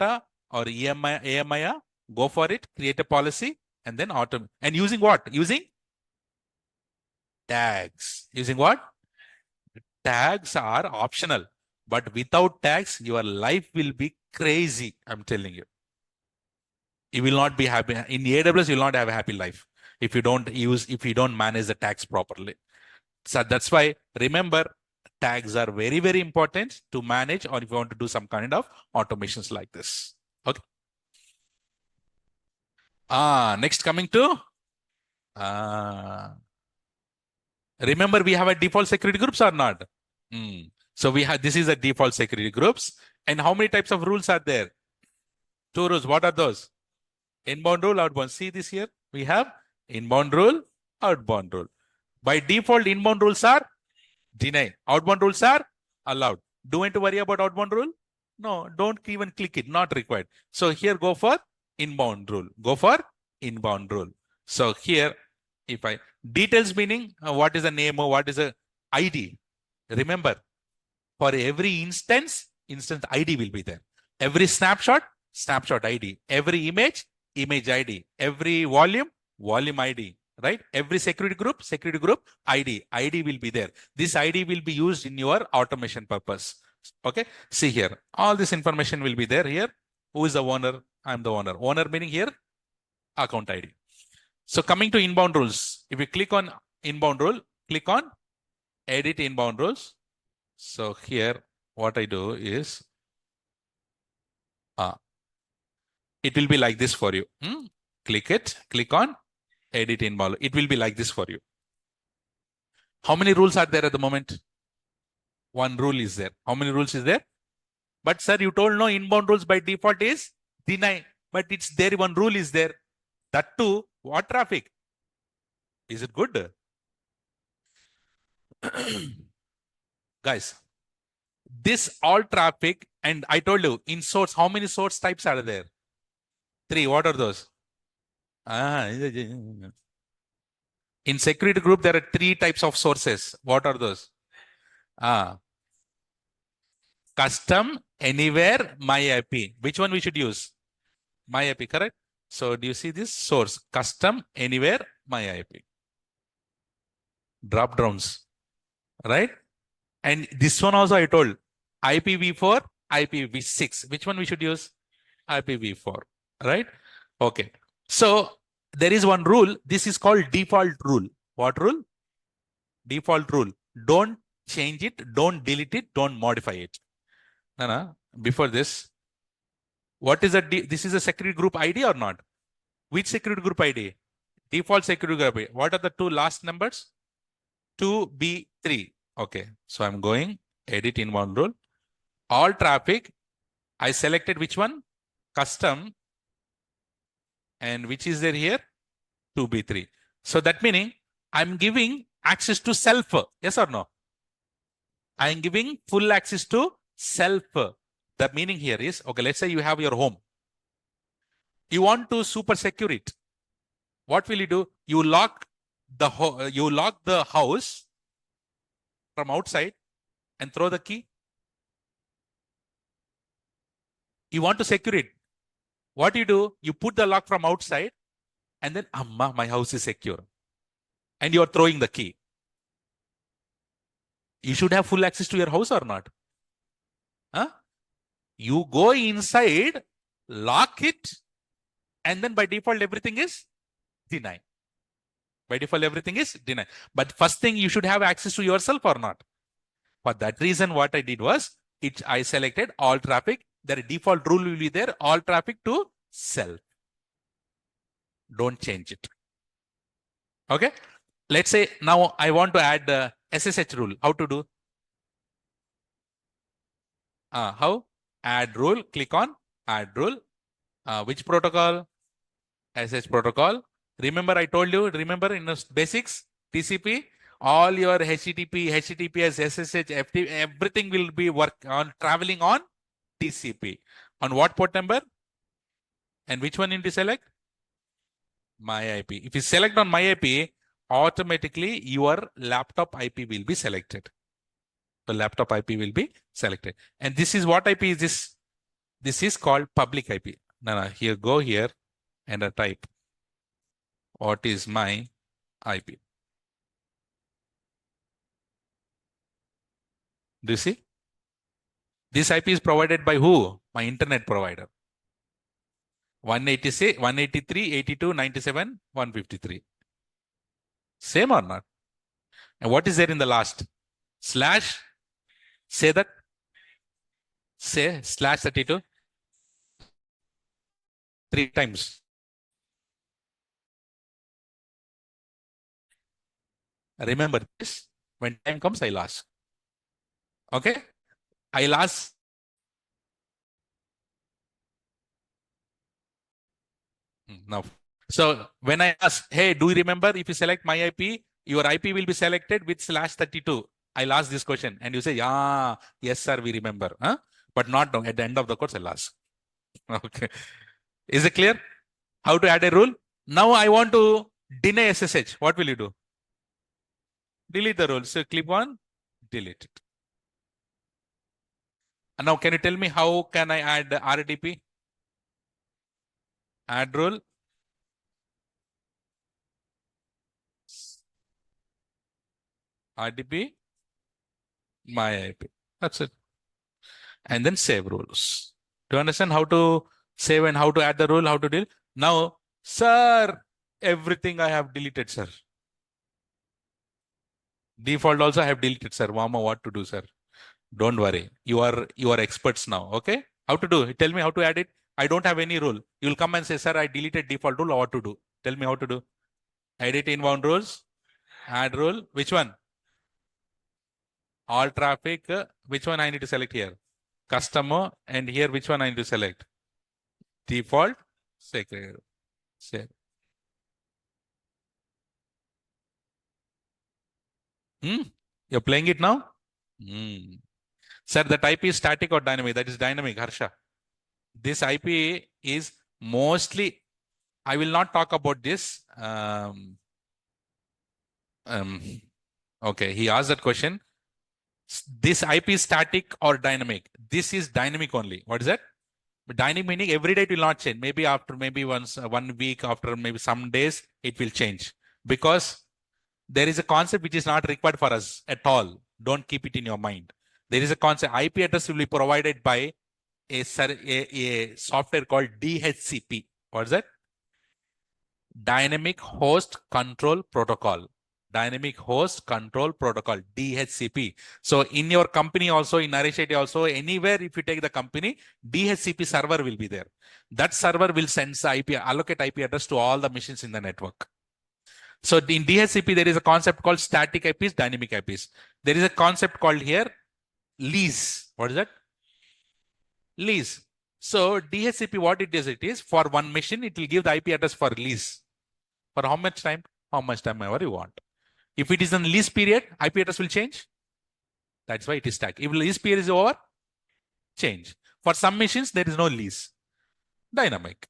or AMI, go for it. Create a policy and then automate. And using what? Using tags. Using what? Tags are optional, but without tags, your life will be crazy. I'm telling you. You will not be happy. In AWS, you will not have a happy life if you don't manage the tags properly. So that's why, remember, tags are very, very important to manage, or if you want to do some kind of automations like this. Okay. Next coming to remember, we have a default security groups or not? So we have, this is a default security groups. And how many types of rules are there? 2 rules. What are those? Inbound rule, outbound. See this here. We have inbound rule, outbound rule. By default, inbound rules are deny. Outbound rules are allowed. Do you want to worry about outbound rule? No, don't even click it. Not required. So here go for inbound rule. Go for inbound rule. So here, if I details meaning what is the name or what is the ID? Remember, for every instance ID will be there. Every snapshot ID. Every image ID. Every volume ID. Right? Every security group ID will be there. This ID will be used in your automation purpose. Okay. See here, all this information will be there here. Who is the owner? I'm the owner. Owner meaning here account ID. So coming to inbound rules, if you click on inbound rule, click on edit inbound rules. So here, what I do is, it will be like this for you. Click it, click on edit inbound. It will be like this for you. How many rules are there at the moment? 1 rule is there. How many rules is there? But sir, you told no, inbound rules by default is deny. But it's there, one rule is there. That too, what traffic? Is it good? Guys, this all traffic, and I told you in source, how many source types are there? 3. What are those? In security group, there are 3 types of sources. What are those? Custom, anywhere, my IP. Which one we should use? My IP, correct? So do you see this source? Custom, anywhere, my IP. Drop downs, right? And this one also I told IPv4, IPv6. Which one we should use? IPv4, right? Okay. So there is one rule. This is called default rule. What rule? Default rule. Don't change it. Don't delete it. Don't modify it. No. Before this, what is this is a security group ID or not? Which security group ID? Default security group ID. What are the 2 last numbers? 2B3. Okay. So I'm going edit inbound rule. All traffic. I selected which one? Custom. And which is there here? 2B3. So that meaning I'm giving access to self. Yes or no? I'm giving full access to self. The meaning here is, okay, let's say you have your home. You want to super secure it. What will you do? You lock the house from outside and throw the key. You want to secure it. What you do? You put the lock from outside and then, Amma, my house is secure. And you're throwing the key. You should have full access to your house or not? Huh? You go inside, lock it, and then by default, everything is deny. By default, everything is deny. But first thing, you should have access to yourself or not. For that reason, what I did was, I selected all traffic. The default rule will be there, all traffic to self. Don't change it. Okay. Let's say now I want to add the SSH rule. How to do? How? Add rule. Click on add rule. Which protocol? SSH protocol. Remember I told you, remember in the basics, TCP, all your HTTP, HTTPS, SSH, FTP, everything will be traveling on TCP. On what port number? And which one need to select? My IP. If you select on my IP, automatically your laptop IP will be selected. The laptop IP will be selected. And this is what IP is this? This is called public IP. Now here, go here and type what is my IP. Do you see? This IP is provided by who? My internet provider. 186, 183, 82, 97, 153. Same or not? And what is there in the last? Slash. Say that. Say slash 32. 3 times. Remember this. When time comes, I'll ask. Okay? I'll ask. Now. So when I ask, hey, do you remember if you select my IP, your IP will be selected with slash 32. I'll ask this question and you say, yeah, yes, sir, we remember. Huh? But not now. At the end of the course, I'll ask. Okay. Is it clear? How to add a rule? Now I want to deny SSH. What will you do? Delete the rule. So click on delete it. And now can you tell me how can I add RDP? Add rule. RDP, my IP. That's it. And then save rules. Do you understand how to save and how to add the rule, how to deal? Now, sir, everything I have deleted, sir. Default also I have deleted, sir. Mama, what to do, sir? Don't worry. You are experts now. Okay? How to do? Tell me how to add it. I don't have any rule. You'll come and say, sir, I deleted default rule. What to do? Tell me how to do. Edit inbound rules. Add rule. Which one? All traffic. Which one I need to select here? customer, and here which one I need to select? Default secret. Save. You're playing it now? Sir, the IP is static or dynamic? That is dynamic, Harsha. This IP is mostly, I will not talk about this. Okay, he asked that question. This IP is static or dynamic? This is dynamic only. What is that? Dynamic meaning every day it will not change. Maybe after once 1 week, after maybe some days, it will change. Because there is a concept which is not required for us at all. Don't keep it in your mind. There is a concept. IP address will be provided by a software called DHCP. What is that? Dynamic Host Control Protocol. Dynamic Host Control Protocol, DHCP. So in your company also, in Naresh IT also, anywhere if you take the company, DHCP server will be there. That server will send allocate IP address to all the machines in the network. So in DHCP, there is a concept called static IPs, dynamic IPs. There is a concept called here lease. What is that? Lease. So DHCP, what it is for one machine, it will give the IP address for lease. For how much time? How much time ever you want. If it is in lease period, IP address will change. That's why it is static. If lease period is over, change. For some machines, there is no lease. Dynamic.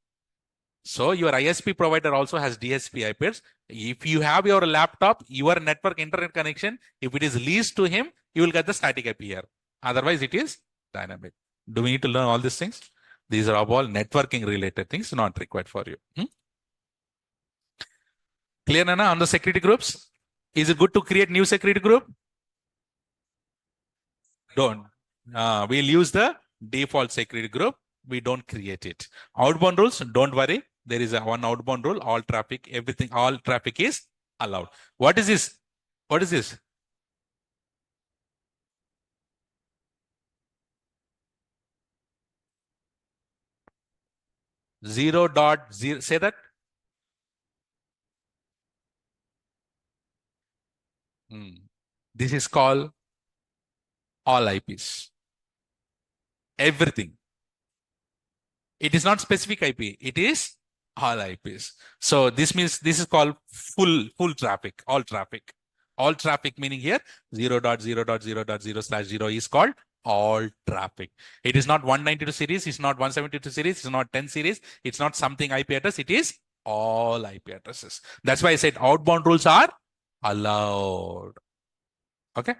So your ISP provider also has DHCP IPs. If you have your laptop, your network internet connection, if it is leased to him, you will get the static IP here. Otherwise, it is dynamic. Do we need to learn all these things? These are all networking related things, not required for you. Clear, Nana, on the security groups? Is it good to create new security group? Don't. We'll use the default security group. We don't create it. Outbound rules, don't worry. There is one outbound rule. All traffic, everything, all traffic is allowed. What is this? What is this? Zero dot zero. Say that. This is called all IPs. Everything. It is not specific IP. It is all IPs. So this means this is called full traffic, all traffic. All traffic meaning here 0.0.0.0/0 is called all traffic. It is not 192 series. It's not 172 series. It's not 10 series. It's not something IP address. It is all IP addresses. That's why I said outbound rules are allowed. Okay.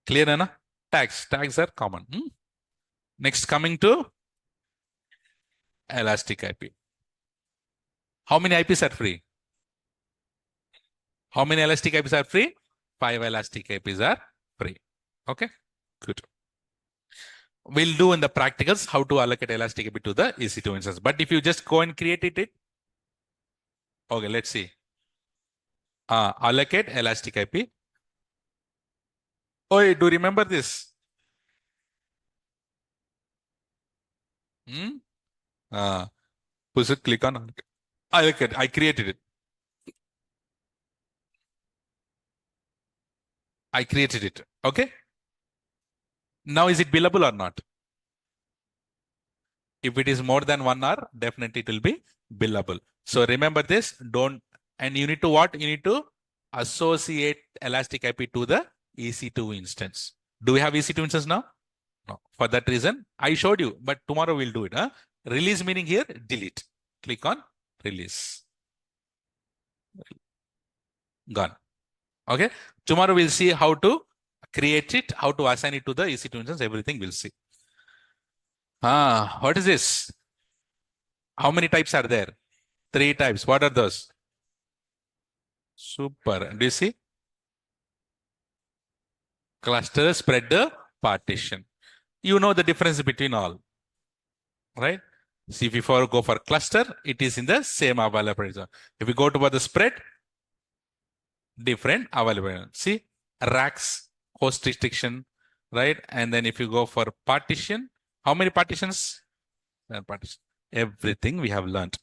Clear, Anna? Tags are common. Next, coming to elastic IP. How many IPs are free? How many elastic IPs are free? 5 elastic IPs are free. Okay, good. We'll do in the practicals how to allocate elastic IP to the EC2 instance. But if you just go and create it, okay, let's see. Allocate elastic IP. Oh, do you remember this? Click on allocate. I created it. I created it. Okay. Now, is it billable or not? If it is more than 1 hour, definitely it will be billable. So remember this. And you need to what? You need to associate elastic IP to the EC2 instance. Do we have EC2 instance now? No. For that reason, I showed you, but tomorrow we'll do it. Release meaning here, delete. Click on release. Gone. Okay. Tomorrow we'll see how to create it, how to assign it to the EC2 instance. Everything we'll see. What is this? How many types are there? 3 types. What are those? Super. Do you see? Cluster, spread, partition. You know the difference between all, right? See, if you go for cluster, it is in the same availability. If you go to the spread, different availability. See, racks, host restriction, right? And then if you go for partition, how many partitions? Partition. Everything we have learned.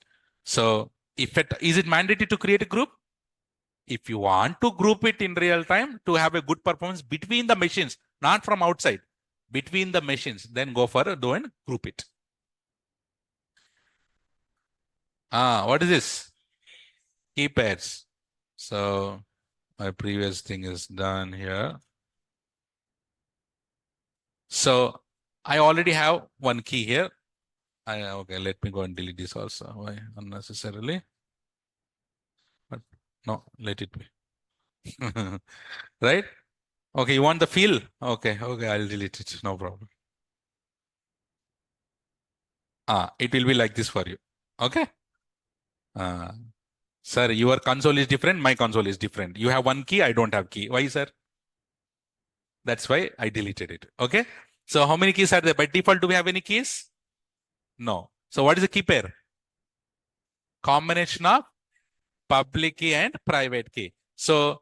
So, is it mandatory to create a group? If you want to group it in real time to have a good performance between the machines, not from outside, between the machines. Then go for do and group it. What is this? Key pairs. So my previous thing is done here. So I already have one key here. Okay, let me go and delete this also. Why unnecessarily? But no, let it be. Right? Okay, you want the feel? Okay, I'll delete it. No problem. It will be like this for you. Okay? Sir, your console is different, my console is different. You have one key, I don't have key. Why, sir? That's why I deleted it. Okay? So how many keys are there? By default, do we have any keys? No. So what is the key pair? Combination of public key and private key. So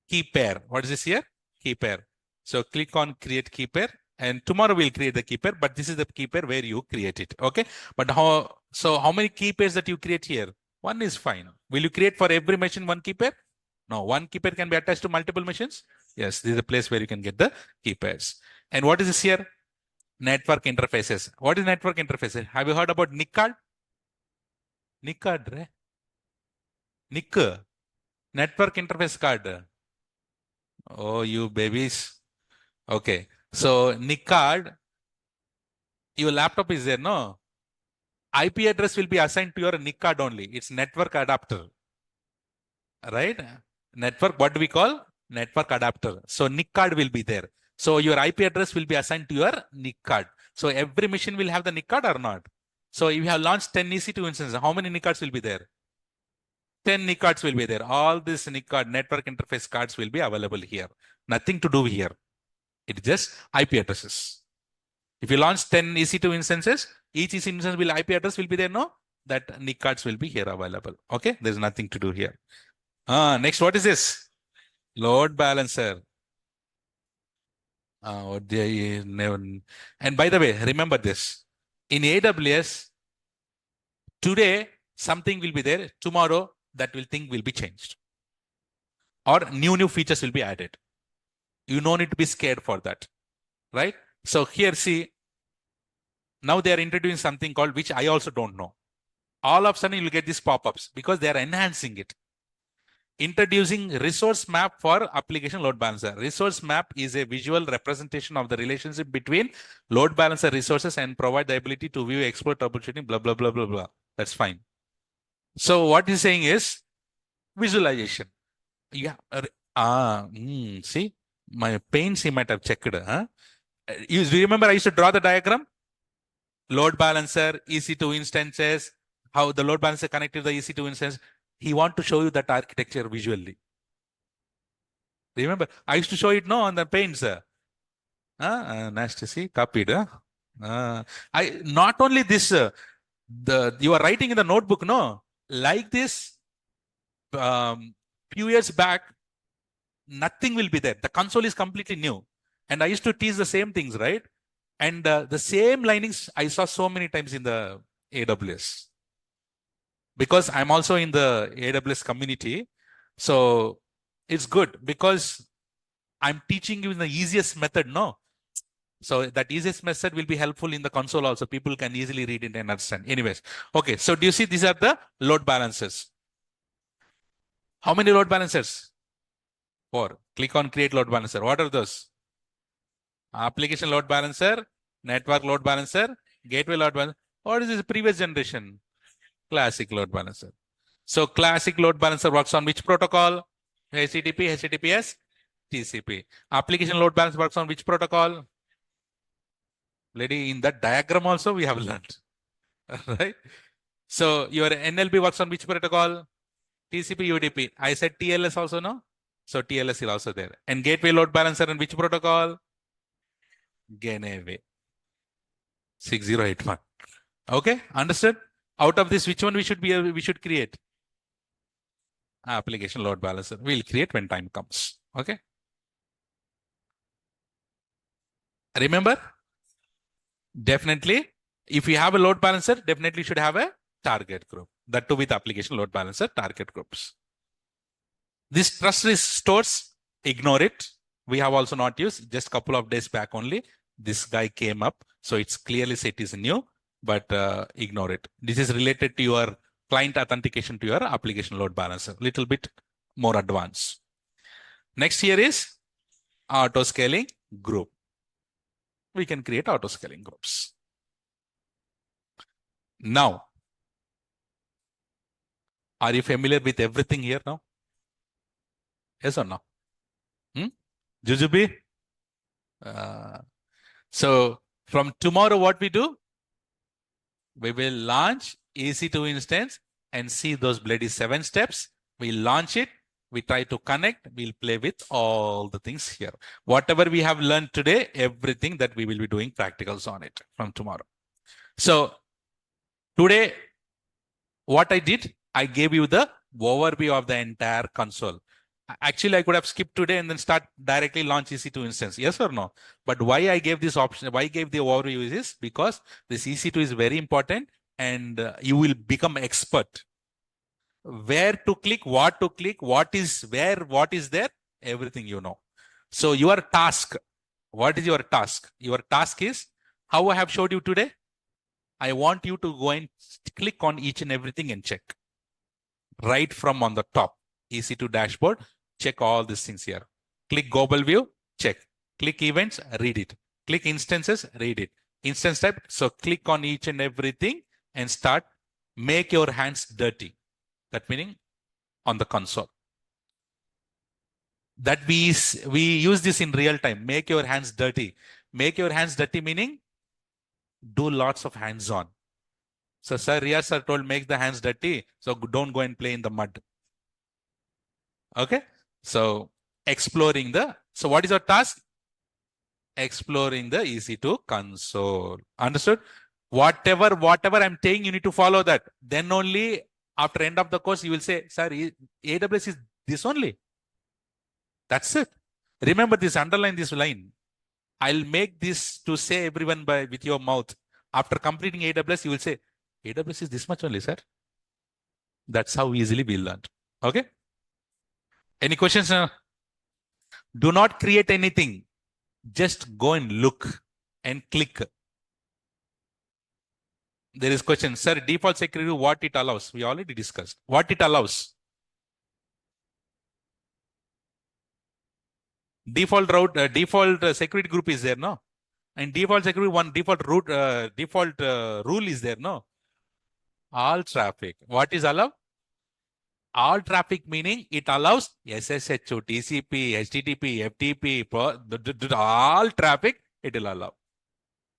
key pair. What is this here? Key pair. So click on create key pair, and tomorrow we'll create the key pair, but this is the key pair where you create it. Okay. But how many key pairs that you create here? One is fine. Will you create for every machine one key pair? No, one key pair can be attached to multiple machines. Yes, this is the place where you can get the key pairs. And what is this here? Network interfaces. What is network interfaces? Have you heard about NIC card? NIC card, right? NIC. Network interface card. Oh, you babies. Okay. So NIC card, your laptop is there, no? IP address will be assigned to your NIC card only. It's network adapter. Right? Network, what do we call? Network adapter. So NIC card will be there. So your IP address will be assigned to your NIC card. So every machine will have the NIC card or not? So if you have launched 10 EC2 instances, how many NIC cards will be there? 10 NIC cards will be there. All these NIC card, network interface cards will be available here. Nothing to do here. It's just IP addresses. If you launch 10 EC2 instances, each EC2 instance will IP address will be there, no? That NIC cards will be here available. Okay, there's nothing to do here. Next, what is this? Load balancer. And by the way, remember this. In AWS, today something will be there. Tomorrow, that thing will be changed. Or new features will be added. You no need to be scared for that. Right? So here, see, now they are introducing something called, which I also don't know. All of a sudden, you'll get these pop-ups because they are enhancing it. Introducing resource map for application load balancer. Resource map is a visual representation of the relationship between load balancer resources and provide the ability to view, explore, troubleshooting, blah, blah, blah, blah, blah. That's fine. So what he's saying is visualization. Yeah. See, my pains he might have checked. Huh? You remember I used to draw the diagram? Load balancer, EC2 instances, how the load balancer connected to the EC2 instance. He want to show you that architecture visually. Remember, I used to show it on the paints. Nice to see. Copied. I not only this. You are writing in the notebook, no? Like this. Few years back, nothing will be there. The console is completely new, and I used to tease the same things, right? And the same linings I saw so many times in the AWS. Because I'm also in the AWS community. So it's good because I'm teaching you in the easiest method, no? So that easiest method will be helpful in the console also. People can easily read it and understand. Anyways, okay. So do you see these are the load balancers? How many load balancers? 4. Click on create load balancer. What are those? Application load balancer, network load balancer, gateway load balancer. What is this previous generation? Classic load balancer. So classic load balancer works on which protocol? HTTP, HTTPS, TCP. Application load balancer works on which protocol? Lady, in that diagram also we have learned. Right? So your NLP works on which protocol? TCP, UDP. I said TLS also, no? So TLS is also there. And gateway load balancer in which protocol? Gateway. 6081. Okay, understood? Out of this, which one we should create? Application load balancer. We'll create when time comes. Okay. Remember? Definitely, if you have a load balancer, definitely should have a target group. That too with application load balancer target groups. This trust restores, ignore it. We have also not used, just a couple of days back only. This guy came up. So it's clearly said it is new, but ignore it. This is related to your client authentication to your application load balancer, little bit more advanced. Next here is auto scaling group. We can create auto scaling groups. Now, are you familiar with everything here now? Yes or no? Jujubi? So from tomorrow, what we do? We will launch EC2 instance and see those bloody 7 steps. We launch it. We try to connect. We'll play with all the things here. Whatever we have learned today, everything that we will be doing practicals on it from tomorrow. So today, what I did, I gave you the overview of the entire console. Actually, I could have skipped today and then start directly launch EC2 instance. Yes or no? But why I gave this option, why I gave the overview is because this EC2 is very important and you will become expert. Where to click, what is where, what is there, everything you know. So your task, what is your task? Your task is how I have showed you today. I want you to go and click on each and everything and check. Right from on the top, EC2 dashboard, check all these things here. Click global view, check. Click events, read it. Click instances, read it. Instance type, so click on each and everything and start. Make your hands dirty. That meaning on the console. That we use this in real time. Make your hands dirty. Make your hands dirty meaning do lots of hands-on. So sir, Riyaz sir told make the hands dirty. So don't go and play in the mud. Okay. So exploring so what is our task? Exploring the EC2 console. Understood? Whatever I'm saying, you need to follow that. Then only after end of the course, you will say, sir, AWS is this only. That's it. Remember this, underline this line. I'll make this to say everyone with your mouth. After completing AWS, you will say, AWS is this much only, sir. That's how easily we learned. Okay. Any questions? Do not create anything. Just go and look and click. There is question, sir, default security, what it allows? We already discussed. What it allows? Default route, default security group is there, no? And default security, one default route, default rule is there, no? All traffic. What is allowed? All traffic meaning it allows SSH, TCP, HTTP, FTP, all traffic it will allow.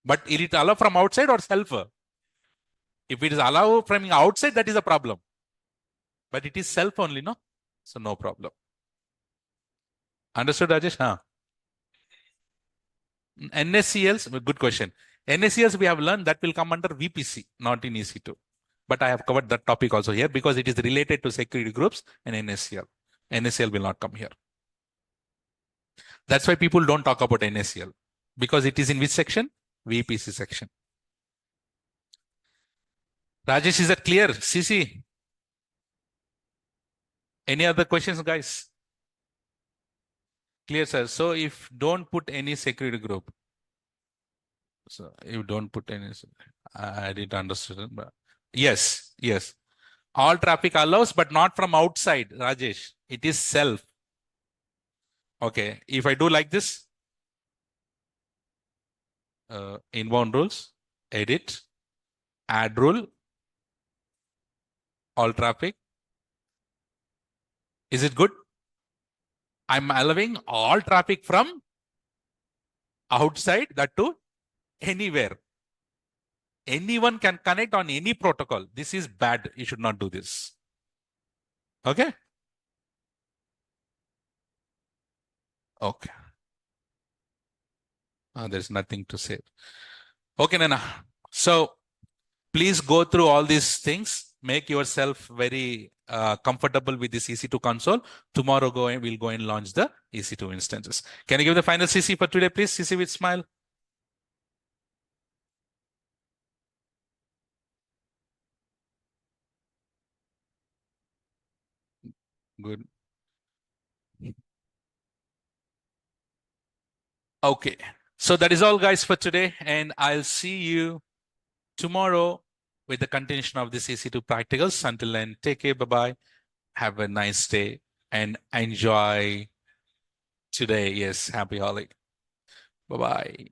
But will it allow from outside or self? If it is allowed from outside, that is a problem. But it is self only, no? So no problem. Understood, Rajesh? Huh? NSCLs, good question. NSCLs we have learned that will come under VPC, not in EC2. But I have covered that topic also here because it is related to security groups and NSCL. NSCL will not come here. That's why people don't talk about NSCL because it is in which section? VPC section. Rajesh, is that clear? CC? Any other questions, guys? Clear, sir. So if don't put any security group, so you don't put any, I didn't understand. But yes. All traffic allows, but not from outside, Rajesh. It is self. Okay. If I do like this, inbound rules, edit, add rule, all traffic. Is it good? I'm allowing all traffic from outside, that to anywhere. Anyone can connect on any protocol. This is bad. You should not do this. Okay. Okay. There's nothing to say. Okay, Nana. So please go through all these things. Make yourself very comfortable with this EC2 console. Tomorrow we'll go and launch the EC2 instances. Can you give the final CC for today, please? CC with smile. Good. Okay. So that is all, guys, for today. And I'll see you tomorrow with the continuation of this EC2 practicals. Until then, take care. Bye-bye. Have a nice day and enjoy today. Yes. Happy holiday. Bye-bye.